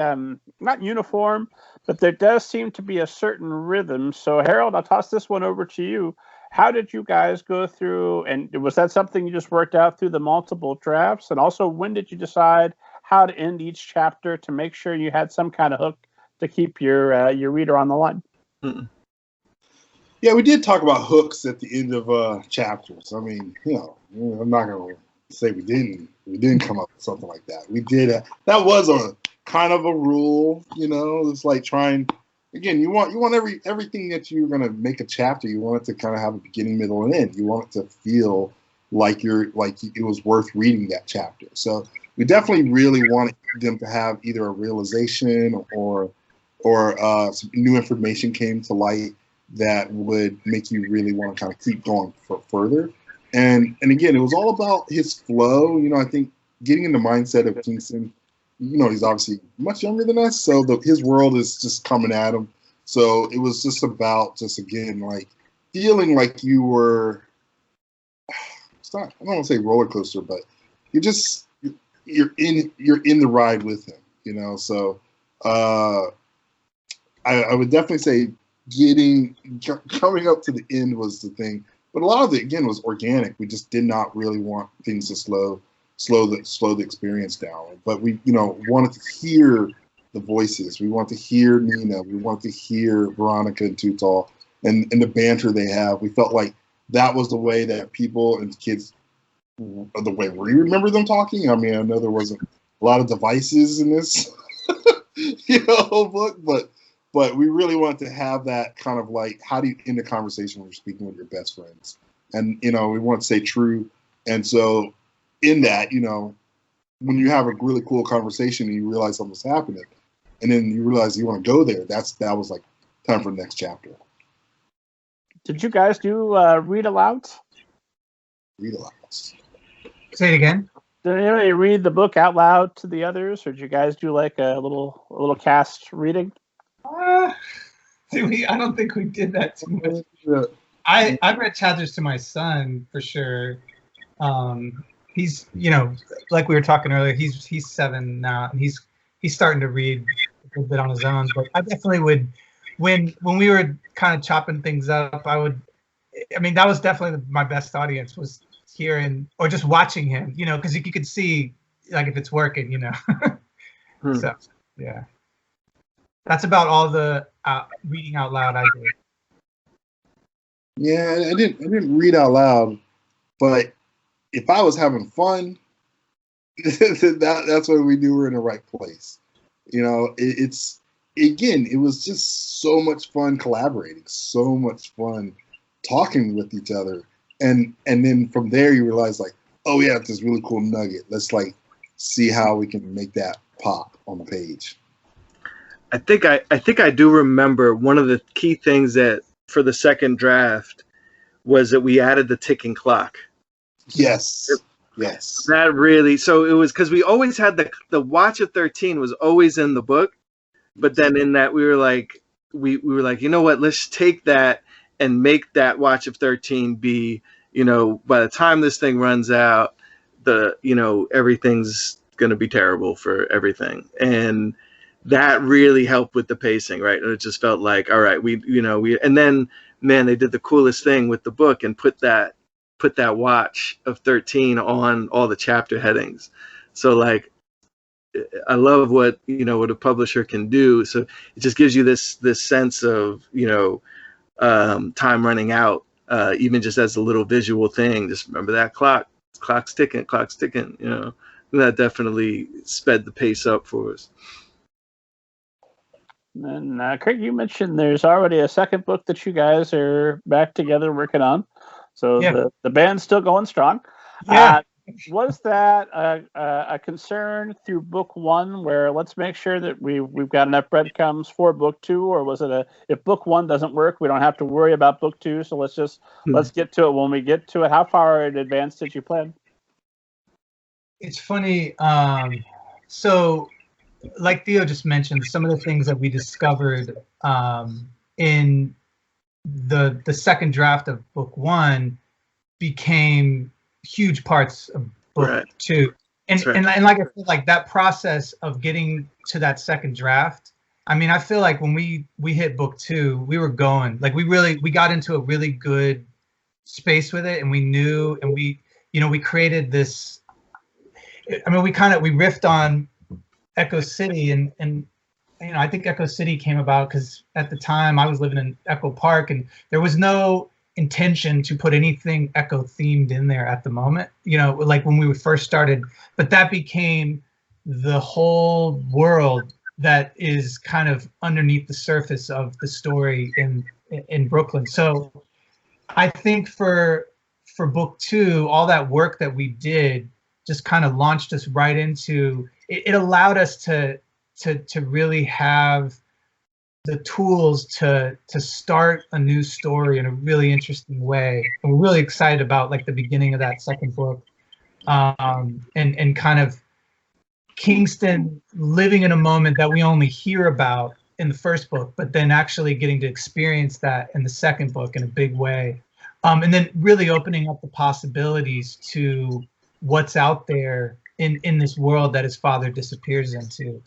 not uniform, but there does seem to be a certain rhythm. So, Harold, I'll toss this one over to you. How did you guys go through? And was that something you just worked out through the multiple drafts? And also, when did you decide how to end each chapter to make sure you had some kind of hook to keep your reader on the line?
Mm-mm.
Yeah, we did talk about hooks at the end of chapters. I mean, you know, I'm not going to say we didn't come up with something like that. We did. That was a kind of a rule, you know. It's like trying. Again, you want everything that you're going to make a chapter. You want it to kind of have a beginning, middle, and end. You want it to feel like it was worth reading that chapter. So we definitely really wanted them to have either a realization or some new information came to light that would make you really want to kind of keep going further. And again, it was all about his flow. You know, I think getting in the mindset of Kingston, you know, he's obviously much younger than us, so his world is just coming at him. So it was just about again, like feeling like you were, I don't want to say roller coaster, but you're in the ride with him, you know. So I would definitely say coming up to the end was the thing, but a lot of it again was organic. We just did not really want things to slow the experience down, but we, you know, wanted to hear the voices. We want to hear Nina. We want to hear Veronica and Tutal and the banter they have. We felt like that was the way that people and kids, the way we remember them talking. I mean, I know there wasn't a lot of devices in this book, but we really want to have that kind of like, how do you end a conversation when you're speaking with your best friends? And, you know, we want to stay true. And so in that, you know, when you have a really cool conversation and you realize something's happening, and then you realize you want to go there, that was like time for the next chapter.
Did you guys do read alouds?
Read alouds.
Say it again.
Did anybody read the book out loud to the others, or did you guys do like a little cast reading?
I don't think we did that too much. I've read chapters to my son for sure. He's, you know, like we were talking earlier, he's 7 now, and he's starting to read a little bit on his own. But I definitely would, when we were kind of chopping things up, I mean, that was definitely my best audience, was hearing or just watching him, you know, because you could see like if it's working, you know. So yeah, that's about all the reading out loud I did.
Yeah, I didn't read out loud, but if I was having fun, that's when we knew we were in the right place. It's again, it was just so much fun collaborating, so much fun talking with each other, and then from there you realize like, oh yeah, it's this really cool nugget. Let's like see how we can make that pop on the page.
I think I do remember one of the key things that for the second draft was that we added the ticking clock.
Yes. Yes.
That really, so it was because we always had the Watch of 13 was always in the book, but then in that we were like, you know what, let's take that and make that Watch of 13 be, by the time this thing runs out, everything's going to be terrible for everything. And that really helped with the pacing, right? And it just felt like, all right, and then, man, they did the coolest thing with the book and put that Watch of 13 on all the chapter headings. So like, I love what a publisher can do. So it just gives you this sense of time running out, even just as a little visual thing. Just remember that clock's ticking. And that definitely sped the pace up for us.
And Craig, you mentioned there's already a second book that you guys are back together working on. So
yeah.
the band's still going strong.
Yeah.
Was that a concern through book one, where let's make sure that we've got enough breadcrumbs for book two, or was it if book one doesn't work, we don't have to worry about book two, so let's get to it when we get to it? How far in advance did you plan?
It's funny. So, like Theo just mentioned, some of the things that we discovered in the second draft of book one became huge parts of book two. And like I feel like that process of getting to that second draft, I mean, I feel like when we hit book two, we were going, like we got into a really good space with it, and we knew, and we created this, I mean, we riffed on Echo City, and I think Echo City came about because at the time I was living in Echo Park, and there was no intention to put anything Echo themed in there at the moment, like when we first started, but that became the whole world that is kind of underneath the surface of the story in Brooklyn. So I think for book two, all that work that we did just kind of launched us right into it. Allowed us to really have the tools to start a new story in a really interesting way. And we're really excited about like the beginning of that second book, and kind of Kingston living in a moment that we only hear about in the first book, but then actually getting to experience that in the second book in a big way. And then really opening up the possibilities to what's out there in this world that his father disappears into.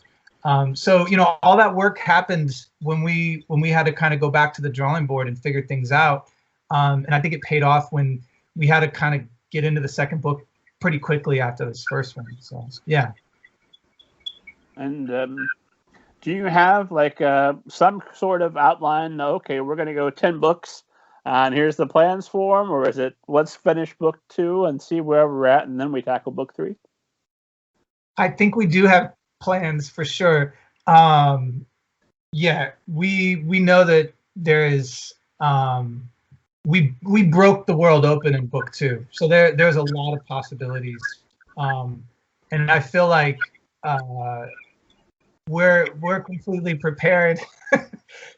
So all that work happened when we had to kind of go back to the drawing board and figure things out, and I think it paid off when we had to kind of get into the second book pretty quickly after this first one. So yeah.
And do you have like some sort of outline? Okay, we're going to go 10 books, and here's the plans for them, or is it let's finish book two and see where we're at, and then we tackle book three?
I think we do have plans for sure. Yeah, we know that there is we broke the world open in book two, so there's a lot of possibilities, and I feel like we're completely prepared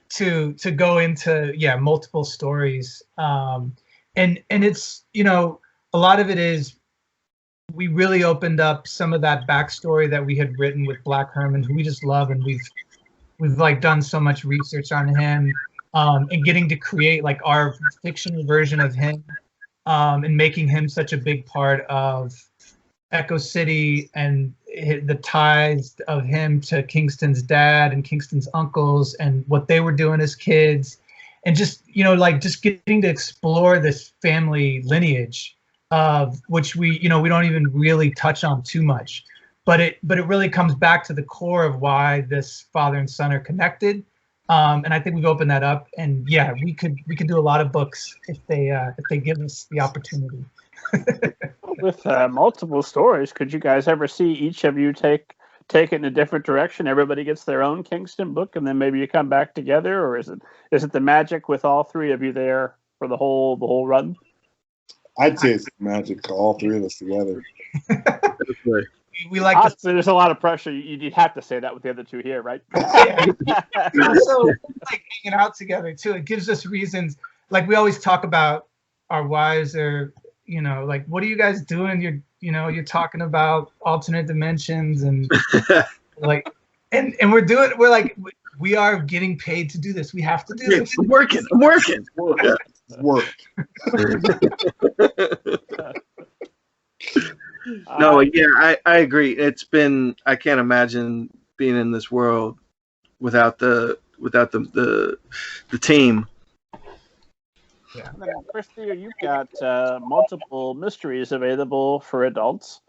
to go into multiple stories, and it's a lot of it is we really opened up some of that backstory that we had written with Black Herman, who we just love, and we've like done so much research on him, and getting to create like our fictional version of him, and making him such a big part of Echo City and the ties of him to Kingston's dad and Kingston's uncles and what they were doing as kids, and just just getting to explore this family lineage, of which we don't even really touch on too much, but it really comes back to the core of why this father and son are connected, and I think we've opened that up, and yeah, we could do a lot of books if they give us the opportunity.
With multiple stories, could you guys ever see each of you take take it in a different direction? Everybody gets their own Kingston book, and then maybe you come back together, or is it the magic with all three of you there for the whole run?
I'd say it's magic, all three of us together.
We like
Honestly, there's a lot of pressure. You'd have to say that with the other two here, right?
Also, like hanging out together too. It gives us reasons. Like we always talk about our wives, or like, what are you guys doing? You're talking about alternate dimensions and like, and we're like, we are getting paid to do this. We have to do this.
I'm working.
Work.
No, yeah, I agree. It's been, I can't imagine being in this world without the team.
Yeah. Christy, you've got multiple mysteries available for adults.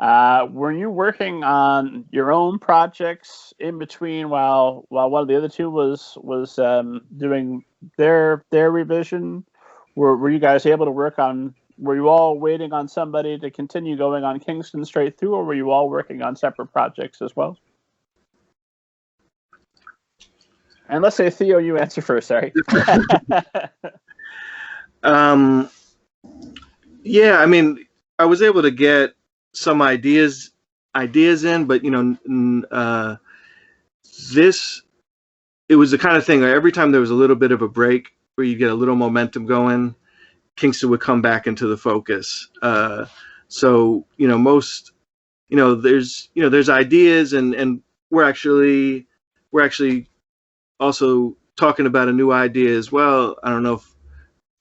Were you working on your own projects in between while one of the other two was doing their revision? Were you guys able to work on? Were you all waiting on somebody to continue going on Kingston straight through, or were you all working on separate projects as well? And let's say, Theo, you answer first. Sorry.
Yeah, I mean, I was able to get some ideas in, but it was the kind of thing where every time there was a little bit of a break where you get a little momentum going, Kingston would come back into the focus. So there's ideas, and we're actually also talking about a new idea as well. I don't know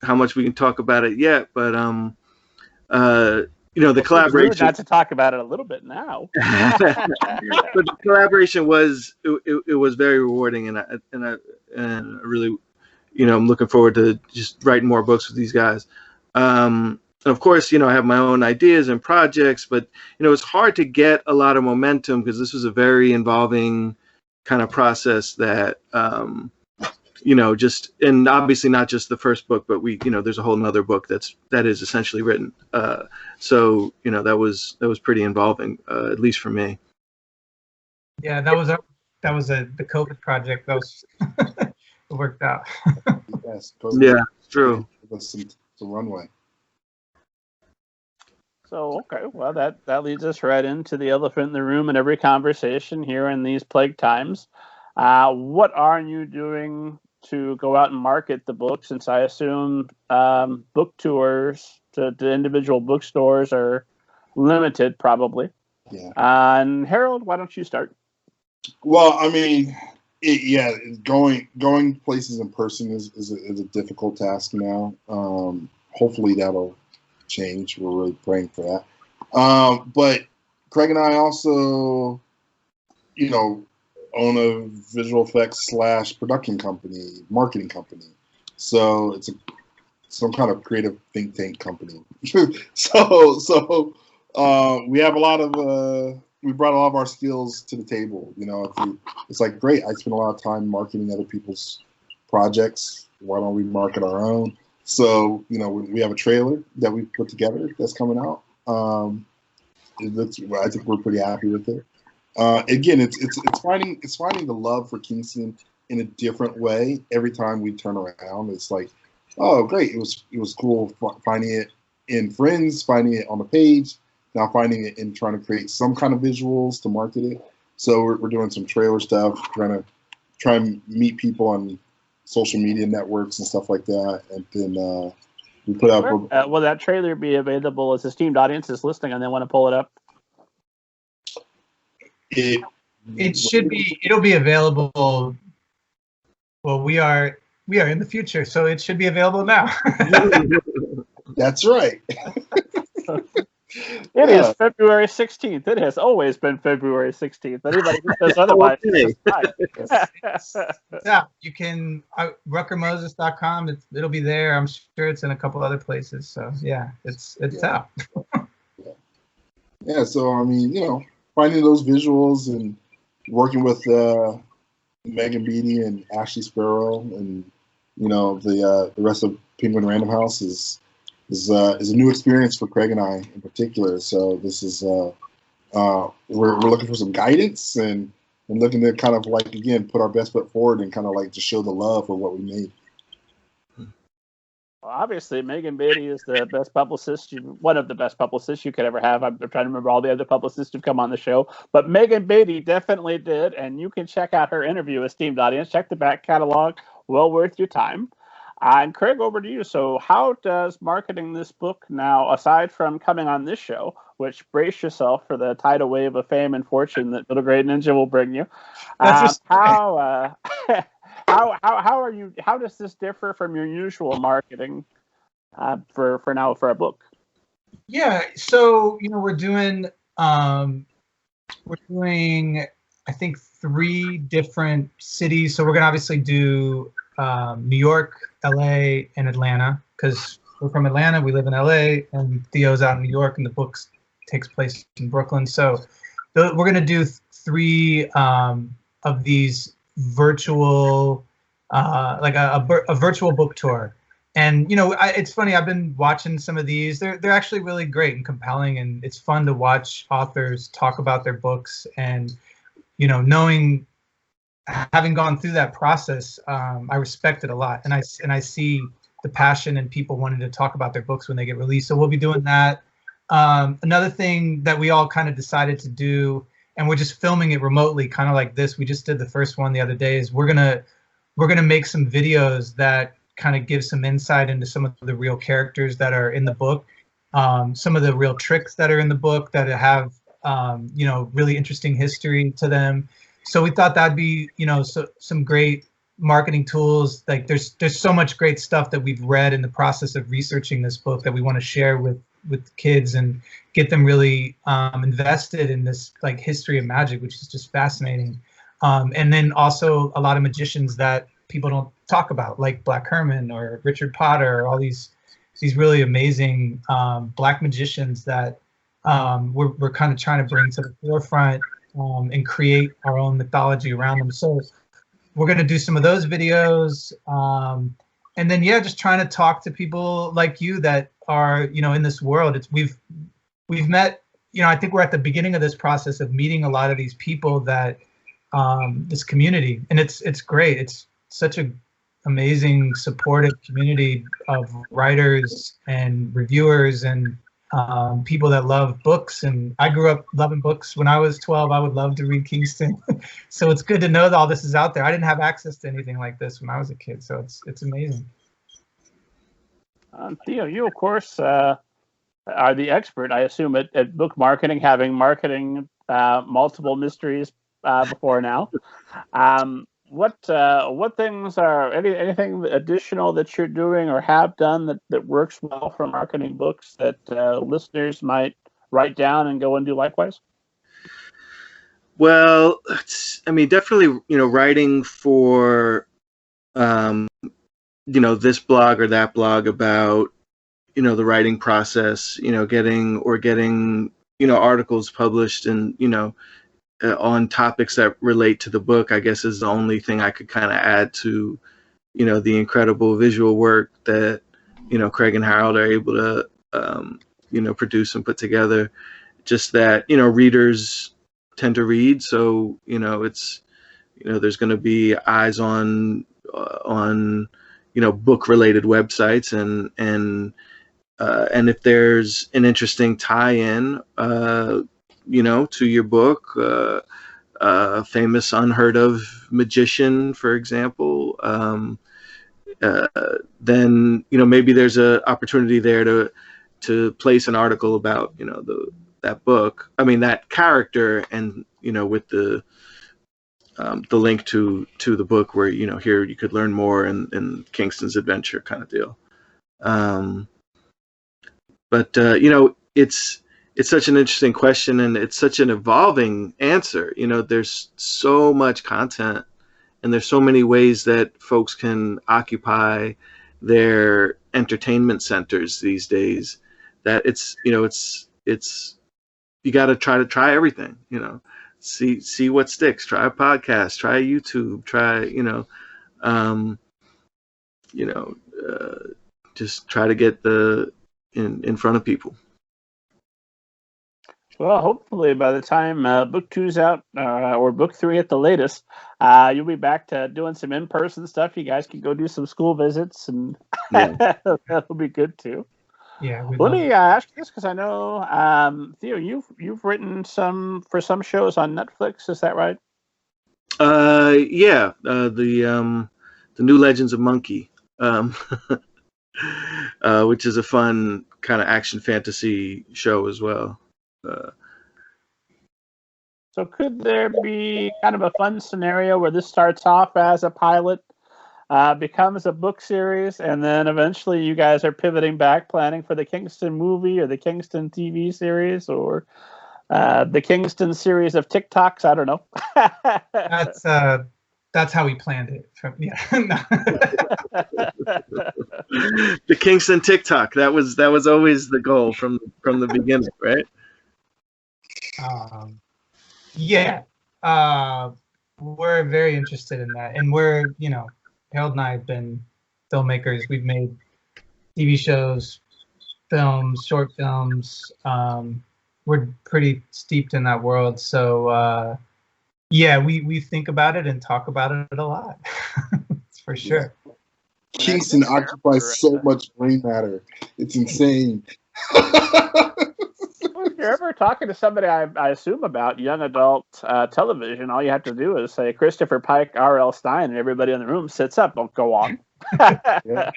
how much we can talk about it yet, but the collaboration.
Not to talk about it a little bit now.
But the collaboration was very rewarding, and I really, I'm looking forward to just writing more books with these guys. And of course, I have my own ideas and projects, but it's hard to get a lot of momentum because this was a very involving kind of process that just, and obviously not just the first book, but there's a whole nother book that is essentially written. So that was pretty involving, at least for me.
Yeah, that was the COVID project. That was it worked out.
Yes,
yeah, true.
Some runway.
So, okay, well, that leads us right into the elephant in the room in every conversation here in these plague times. What are you doing to go out and market the book, since I assume book tours to individual bookstores are limited, probably?
Yeah.
And Harold, why don't you start?
Well, I mean, going places in person is a difficult task now. Hopefully that'll change. We're really praying for that. But Craig and I also, own a visual effects / production company, marketing company. So it's some kind of creative think tank company. So we have a lot of we brought a lot of our skills to the table. It's like, great, I spend a lot of time marketing other people's projects. Why don't we market our own? So we have a trailer that we put together that's coming out. I think we're pretty happy with it. Again, it's finding the love for Kingston in a different way every time we turn around. It's like, oh, great! It was cool finding it in Friends, finding it on the page, now finding it and trying to create some kind of visuals to market it. So we're doing some trailer stuff, trying to meet people on social media networks and stuff like that, and then we put out.
Will that trailer be available as esteemed audience is listening and they want to pull it up?
It should be. It'll be available. Well, we are in the future, so it should be available now.
That's right.
It is February 16th. It has always been February 16th. Anybody who says otherwise,
yeah, you can ruckermoses.com. It'll be there. I'm sure it's in a couple other places. So yeah, it's out.
Yeah. So I mean, finding those visuals and working with Megan Beatty and Ashley Sparrow and the rest of Penguin Random House is a new experience for Craig and I in particular. So this is we're looking for some guidance and looking to kind of like, again, put our best foot forward and kind of like to show the love for what we made.
Well, obviously, Megan Beatty is the best publicist, one of the best publicists you could ever have. I'm trying to remember all the other publicists who've come on the show, but Megan Beatty definitely did, and you can check out her interview, esteemed audience. Check the back catalog, well worth your time. And Craig, over to you. So how does marketing this book now, aside from coming on this show, which brace yourself for the tidal wave of fame and fortune that Little Great Ninja will bring you, how are you? How does this differ from your usual marketing for a book?
Yeah, so we're doing I think 3 different cities. So we're gonna obviously do New York, LA, and Atlanta, because we're from Atlanta, we live in LA, and Theo's out in New York, and the book takes place in Brooklyn. So we're gonna do 3 of these virtual, like a virtual book tour. And it's funny, I've been watching some of these. They're actually really great and compelling, and it's fun to watch authors talk about their books. And knowing, having gone through that process, I respect it a lot, and I see the passion and people wanting to talk about their books when they get released. So we'll be doing that. Another thing that we all kind of decided to do, and we're just filming it remotely, kind of like this. We just did the first one the other day. Is we're gonna make some videos that kind of give some insight into some of the real characters that are in the book, some of the real tricks that are in the book that have really interesting history to them. So we thought that'd be some great marketing tools. Like there's so much great stuff that we've read in the process of researching this book that we want to share with kids and get them really invested in this like history of magic, which is just fascinating. And then also a lot of magicians that people don't talk about, like Black Herman or Richard Potter, or all these really amazing Black magicians that we're kind of trying to bring to the forefront and create our own mythology around them. So we're going to do some of those videos. And then, just trying to talk to people like you that are, in this world. We've met, I think we're at the beginning of this process of meeting a lot of these people that, this community, and it's great. It's such a amazing, supportive community of writers and reviewers and people that love books. And I grew up loving books. When I was 12, I would love to read Kingston. So it's good to know that all this is out there. I didn't have access to anything like this when I was a kid, so it's amazing.
Theo, you of course are the expert, I assume, at book marketing, having marketing multiple mysteries before now. What things are anything additional that you're doing or have done that works well for marketing books that listeners might write down and go and do likewise?
Well, definitely, writing for, this blog or that blog about, the writing process, getting articles published and, on topics that relate to the book, I guess is the only thing I could kind of add to, the incredible visual work that, Craig and Harold are able to, produce and put together. Just that, readers tend to read. So, it's, there's going to be eyes on book related websites and if there's an interesting tie-in, to your book, famous unheard of magician, for example, then maybe there's an opportunity there to place an article about that book. That character, and with the link to the book where here you could learn more in Kingston's adventure kind of deal. But it's such an interesting question, and it's such an evolving answer. There's so much content, and there's so many ways that folks can occupy their entertainment centers these days that it's you got to try everything. See what sticks. Try a podcast. Try YouTube. Try just try to get in front of people.
Well, hopefully by the time book two's out, or book three at the latest, you'll be back to doing some in-person stuff. You guys can go do some school visits, and
Yeah.
that'll be good too.
Yeah, we
Let
love
me
it.
ask you this because I know, Theo, you've written for some shows on Netflix. Is that right?
Yeah. The New Legends of Monkey, um, which is a fun kind of action fantasy show as well. Uh,
So could there be kind of a fun scenario where this starts off as a pilot, becomes a book series, and then eventually you guys are pivoting back, planning for the Kingston movie or the Kingston TV series or the Kingston series of TikToks? I don't know.
That's how we planned it. Yeah.
the Kingston TikTok, that was always the goal from the beginning, right?
Yeah. We're very interested in that, and Harold and I have been filmmakers. We've made TV shows, films, short films. We're pretty steeped in that world, so yeah, we think about it and talk about it a lot. For sure.
Kingston occupies so much brain matter. It's insane.
If you're ever talking to somebody, I assume, about young adult television, all you have to do is say Christopher Pike, R.L. Stine, and everybody in the room sits up. Don't go on.
Yeah.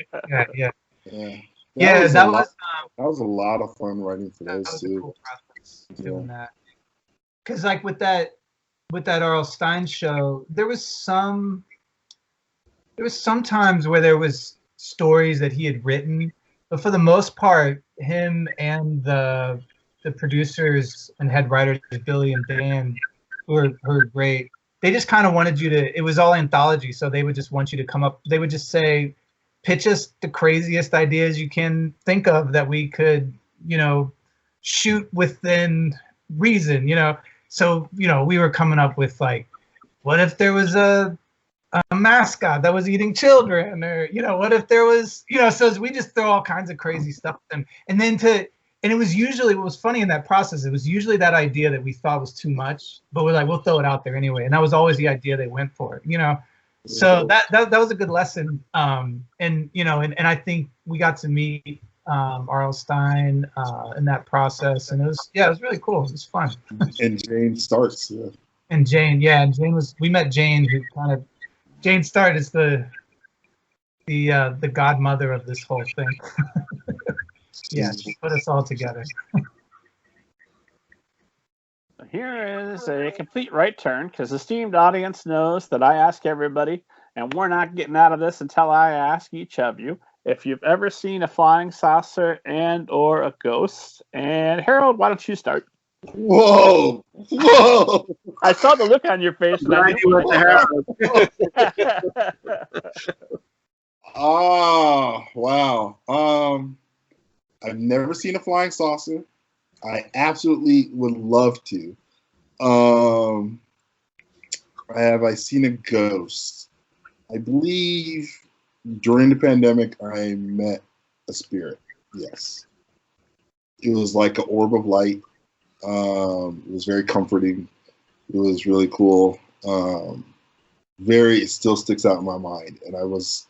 That
was
a lot of fun writing for those too.
A cool process doing that. Because like with that R.L. Stine show, there was some times where there was stories that he had written, but for the most part, him and the producers and head writers, Billy and Dan, who are great, they just kind of wanted you to, it was all anthology, so they would just want you to come up, they would just say, pitch us the craziest ideas you can think of that we could, shoot within reason, So, we were coming up with like, what if there was a mascot that was eating children, or what if there was, so we just throw all kinds of crazy stuff at them, and it was usually, what was funny in that process, it was usually that idea that we thought was too much, but we're like, we'll throw it out there anyway, and that was always the idea they went for, so that was a good lesson, and I think we got to meet R.L. Stine in that process, and it was really cool. It was fun.
And Jane Starks,
and Jane we met Jane, who kind of, Jane Stark is the godmother of this whole thing. Yeah, she put us all together.
Here is a complete right turn, because the esteemed audience knows that I ask everybody, and we're not getting out of this until I ask each of you if you've ever seen a flying saucer and or a ghost. And Harold, why don't you start?
Whoa!
I saw the look on your face. And I knew
what
Oh, wow. I've never seen a flying saucer. I absolutely would love to. Have I seen a ghost? I believe during the pandemic I met a spirit. Yes. It was like an orb of light. It was very comforting. It was really cool. It still sticks out in my mind. And I was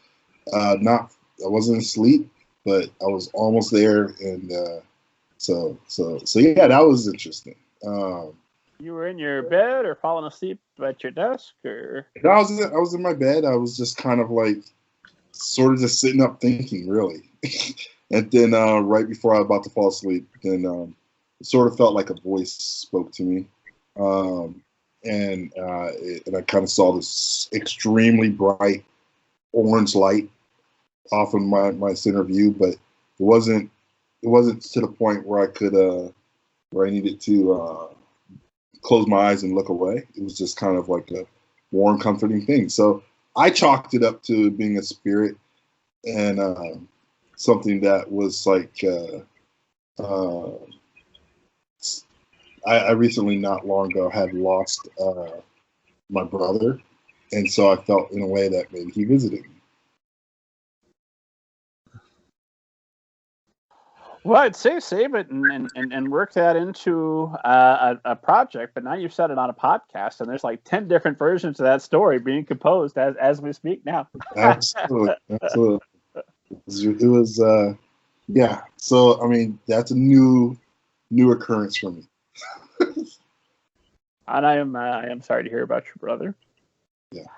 I wasn't asleep, but I was almost there. And so yeah, that was interesting.
You were in your bed or falling asleep at your desk, or?
I was in my bed. I was just kind of like, sort of just sitting up thinking, really. And then right before I was about to fall asleep, then it sort of felt like a voice spoke to me, and I kind of saw this extremely bright orange light off of my center view, but it wasn't to the point where I could where I needed to close my eyes and look away. It was just kind of like a warm, comforting thing. So I chalked it up to being a spirit and something that was like. I recently, not long ago, had lost my brother, and so I felt in a way that maybe he visited me.
Well, I'd say save it and work that into a project. But now you've said it on a podcast, and there's like 10 different versions of that story being composed as we speak now.
Absolutely. It was yeah. So I mean, that's a new occurrence for me.
And I am sorry to hear about your brother.
Yeah.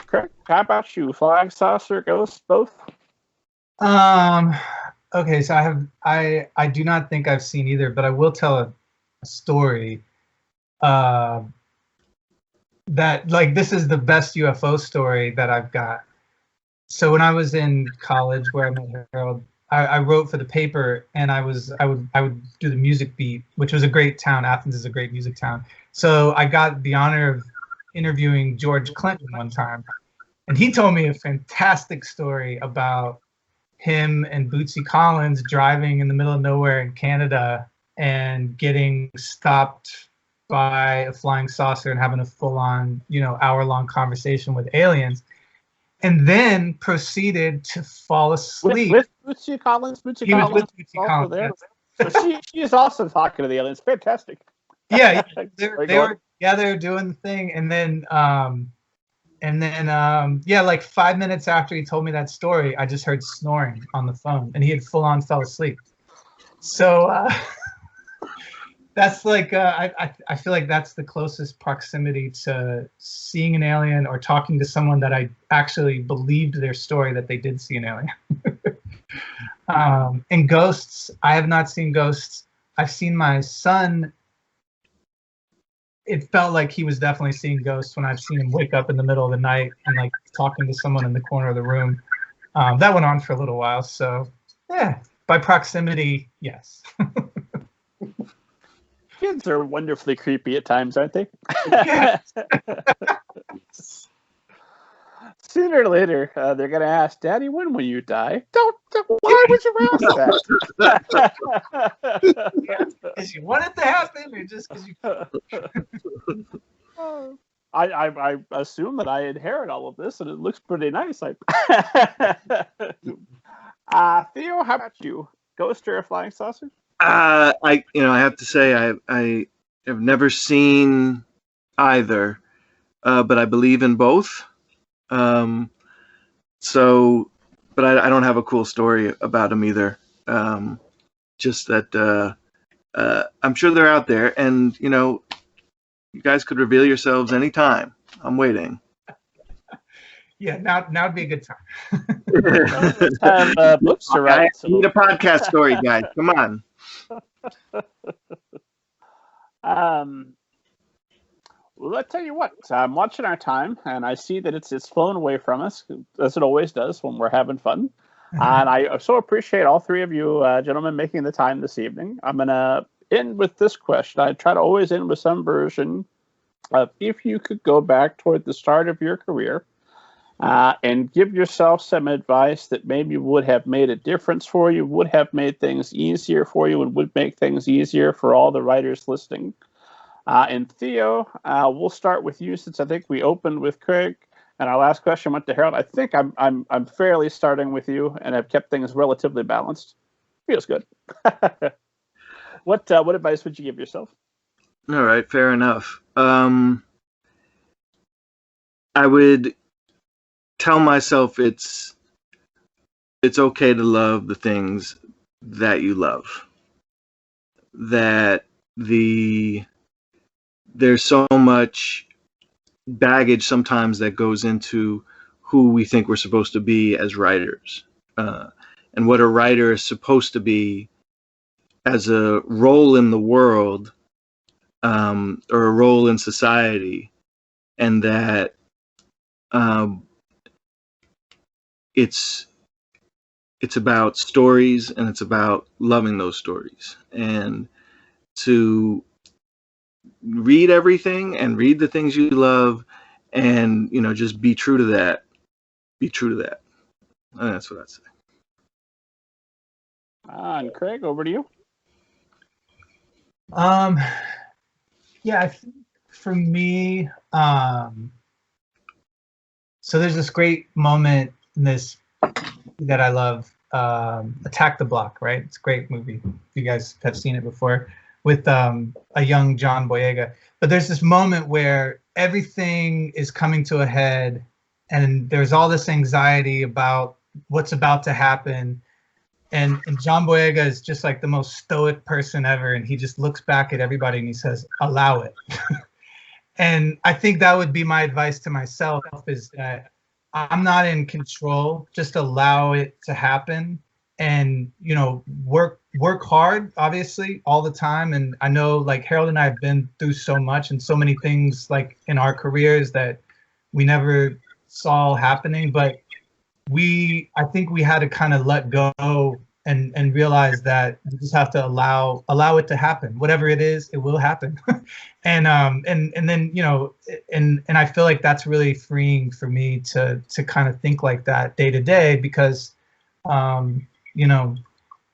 Craig, how about you? Flying saucer, ghosts, both?
Okay, so I do not think I've seen either, but I will tell a story. That like this is the best UFO story that I've got. So when I was in college, where I met Harold, I wrote for the paper, and I would do the music beat, which was a great town. Athens is a great music town. So I got the honor of interviewing George Clinton one time, and he told me a fantastic story about him and Bootsy Collins driving in the middle of nowhere in Canada and getting stopped by a flying saucer and having a full-on, hour-long conversation with aliens, and then proceeded to fall asleep.
With Bootsy Collins?
He was with Bootsy Collins.
There. So she is also talking to the aliens. Fantastic.
Yeah, they were together doing the thing, and then like 5 minutes after he told me that story, I just heard snoring on the phone, and he had full on fell asleep. So that's like I feel like that's the closest proximity to seeing an alien or talking to someone that I actually believed their story that they did see an alien. And ghosts, I have not seen ghosts. I've seen my son. It felt like he was definitely seeing ghosts when I've seen him wake up in the middle of the night and like talking to someone in the corner of the room. That went on for a little while. So yeah, by proximity, yes.
Kids are wonderfully creepy at times, aren't they? Sooner or later, they're going to ask, Daddy, when will you die? Don't why would you ask that?
Because you want it to happen, or just because you...
I assume that I inherit all of this, and it looks pretty nice. Theo, how about you? Ghost or a flying saucer?
I have to say I have never seen either, but I believe in both. But I don't have a cool story about them either. Just that I'm sure they're out there, and you guys could reveal yourselves anytime. I'm waiting.
Yeah, now would be a good time.
Books to write.
I need a podcast story, guys. Come on.
Well, I'll tell you what. I'm watching our time, and I see that it's flown away from us, as it always does when we're having fun. And I so appreciate all three of you gentlemen making the time this evening. I'm going to end with this question. I try to always end with some version of if you could go back toward the start of your career and give yourself some advice that maybe would have made a difference for you, would have made things easier for you, and would make things easier for all the writers listening. And Theo, we'll start with you since I think we opened with Craig, and our last question went to Harold. I think I'm fairly starting with you, and have kept things relatively balanced. Feels good. What advice would you give yourself?
All right, fair enough. I would tell myself it's okay to love the things that you love. That there's so much baggage sometimes that goes into who we think we're supposed to be as writers, and what a writer is supposed to be as a role in the world, or a role in society, and that it's about stories, and it's about loving those stories, and to read everything and read the things you love, and just be true to that. Be true to that. And that's what I'd say.
And Craig, over to you.
Yeah, I think for me, so there's this great moment in this that I love, Attack the Block, right? It's a great movie. If you guys have seen it before, with a young John Boyega. But there's this moment where everything is coming to a head, and there's all this anxiety about what's about to happen. And John Boyega is just like the most stoic person ever, and he just looks back at everybody and he says, "Allow it." And I think that would be my advice to myself, is that I'm not in control. Just allow it to happen, and work hard, obviously, all the time. And I know, like, Harold and I have been through so much and so many things, like, in our careers that we never saw happening. But I think we had to kind of let go and realize that you just have to allow it to happen. Whatever it is, it will happen. and then and I feel like that's really freeing for me to kind of think like that day to day, because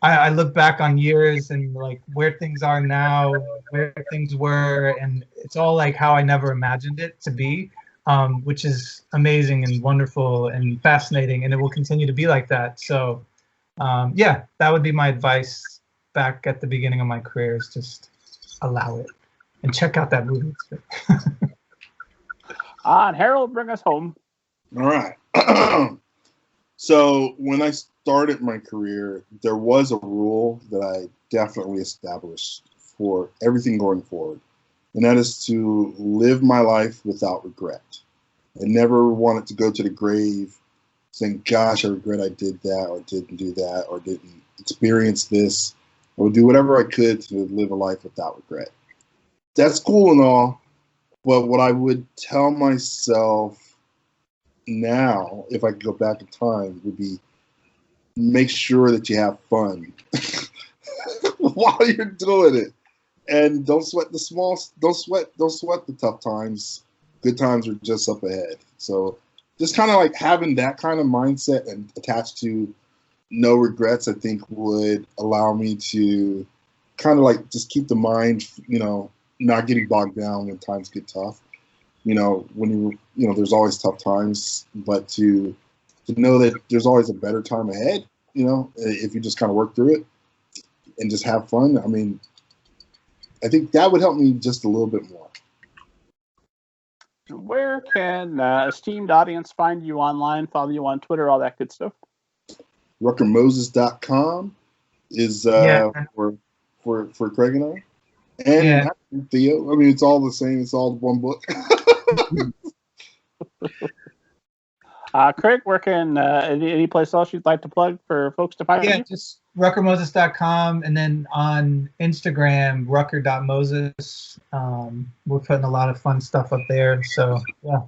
I look back on years and like where things are now, where things were, and it's all like how I never imagined it to be, which is amazing and wonderful and fascinating, and it will continue to be like that. So yeah, that would be my advice back at the beginning of my career, is just allow it and check out that movie.
And Harold, bring us home.
All right. So when I started my career, there was a rule that I definitely established for everything going forward, and that is to live my life without regret. I never wanted to go to the grave saying, "Gosh, I regret I did that, or didn't do that, or didn't experience this." I would do whatever I could to live a life without regret. That's cool and all, but what I would tell myself now, if I could go back in time, would be make sure that you have fun while you're doing it, and don't sweat the tough times. Good times are just up ahead. So just kind of like having that kind of mindset and attached to no regrets, I think would allow me to kind of like just keep the mind, not getting bogged down when times get tough. When there's always tough times, but to know that there's always a better time ahead, if you just kind of work through it and just have fun. I mean, I think that would help me just a little bit more.
Where can esteemed audience find you online, follow you on Twitter, all that good stuff?
RuckerMoses.com is for Craig and I. And Theo. I mean, it's all the same. It's all one book.
Craig, where can any place else you'd like to plug for folks to find you?
Yeah, just RuckerMoses.com, and then on Instagram, Rucker.Moses. We're putting a lot of fun stuff up there. So yeah,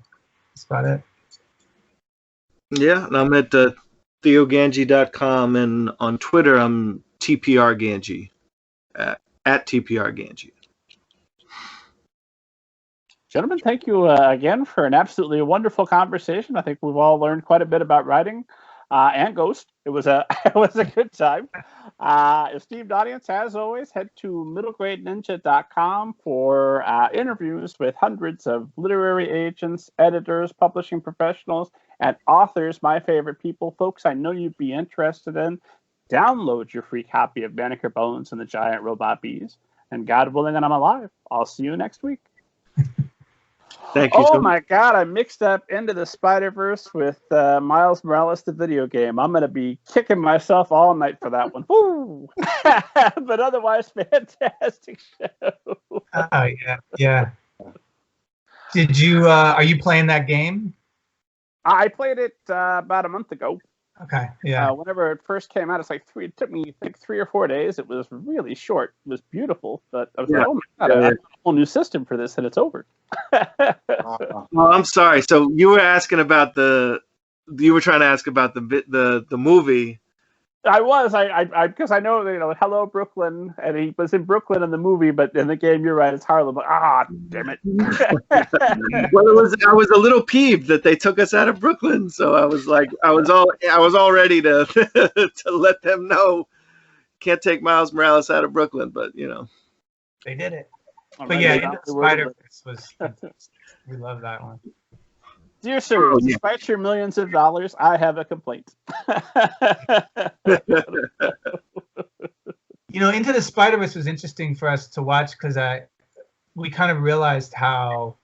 that's about it.
Yeah, and I'm at TheoGangi.com, and on Twitter I'm TPRGangi at TPRGangi.
Gentlemen, thank you again for an absolutely wonderful conversation. I think we've all learned quite a bit about writing and Ghost. It was a good time. Esteemed audience, as always, head to middlegradeninja.com for interviews with hundreds of literary agents, editors, publishing professionals, and authors, my favorite people. Folks I know you'd be interested in. Download your free copy of Banneker Bones and the Giant Robot Bees. And God willing and I'm alive, I'll see you next week.
Thank you.
Oh my God, I mixed up Into the Spider-Verse with Miles Morales, the video game. I'm going to be kicking myself all night for that one. Woo! But otherwise, fantastic show.
Oh, yeah. Did you, are you playing that game?
I played it about a month ago.
Okay, yeah.
Whenever it first came out, it took me like 3 or 4 days. It was really short. It was beautiful. But I was like, oh my God, I have a whole new system for this, and it's over.
Well, I'm sorry. So you were trying to ask about the movie.
I was, because I know, Hello Brooklyn, and he was in Brooklyn in the movie, but in the game, you're right, it's Harlem. Damn it!
Well, I was a little peeved that they took us out of Brooklyn, so I was like, I was all ready to to let them know, can't take Miles Morales out of Brooklyn, but
they did it. But yeah, Into the Spider-Verse was fantastic. We love that one.
Dear sir,
Oh, yeah.
despite your millions of dollars, I have a complaint.
Into the Spider-Verse was interesting for us to watch because we kind of realized how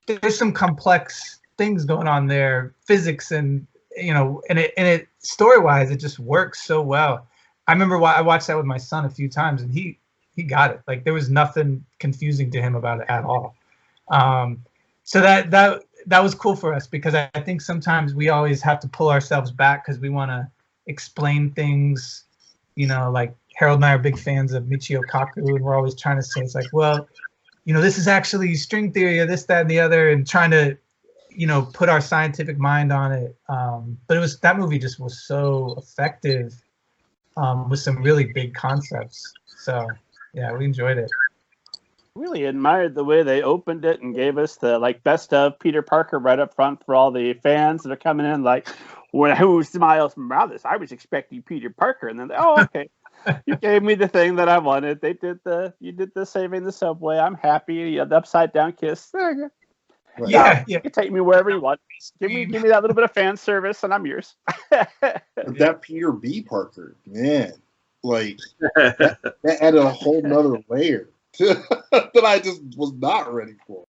there's some complex things going on there, physics and it story-wise, it just works so well. I remember I watched that with my son a few times, and he got it. Like, there was nothing confusing to him about it at all. So that was cool for us, because I think sometimes we always have to pull ourselves back because we want to explain things. Like Harold and I are big fans of Michio Kaku, and we're always trying to say, it's like, well, this is actually string theory or this, that, and the other, and trying to put our scientific mind on it. But that movie just was so effective, with some really big concepts. So yeah, we enjoyed it.
Really admired the way they opened it and gave us the best of Peter Parker right up front for all the fans that are coming in. Like, who's Miles Morales? I was expecting Peter Parker, and then okay, you gave me the thing that I wanted. You did the saving the subway. I'm happy. The upside down kiss.
Right.
Yeah.
You can take me wherever you want. Give me that little bit of fan service, and I'm yours.
That Peter B. Parker, man, that added a whole nother layer that I just was not ready for.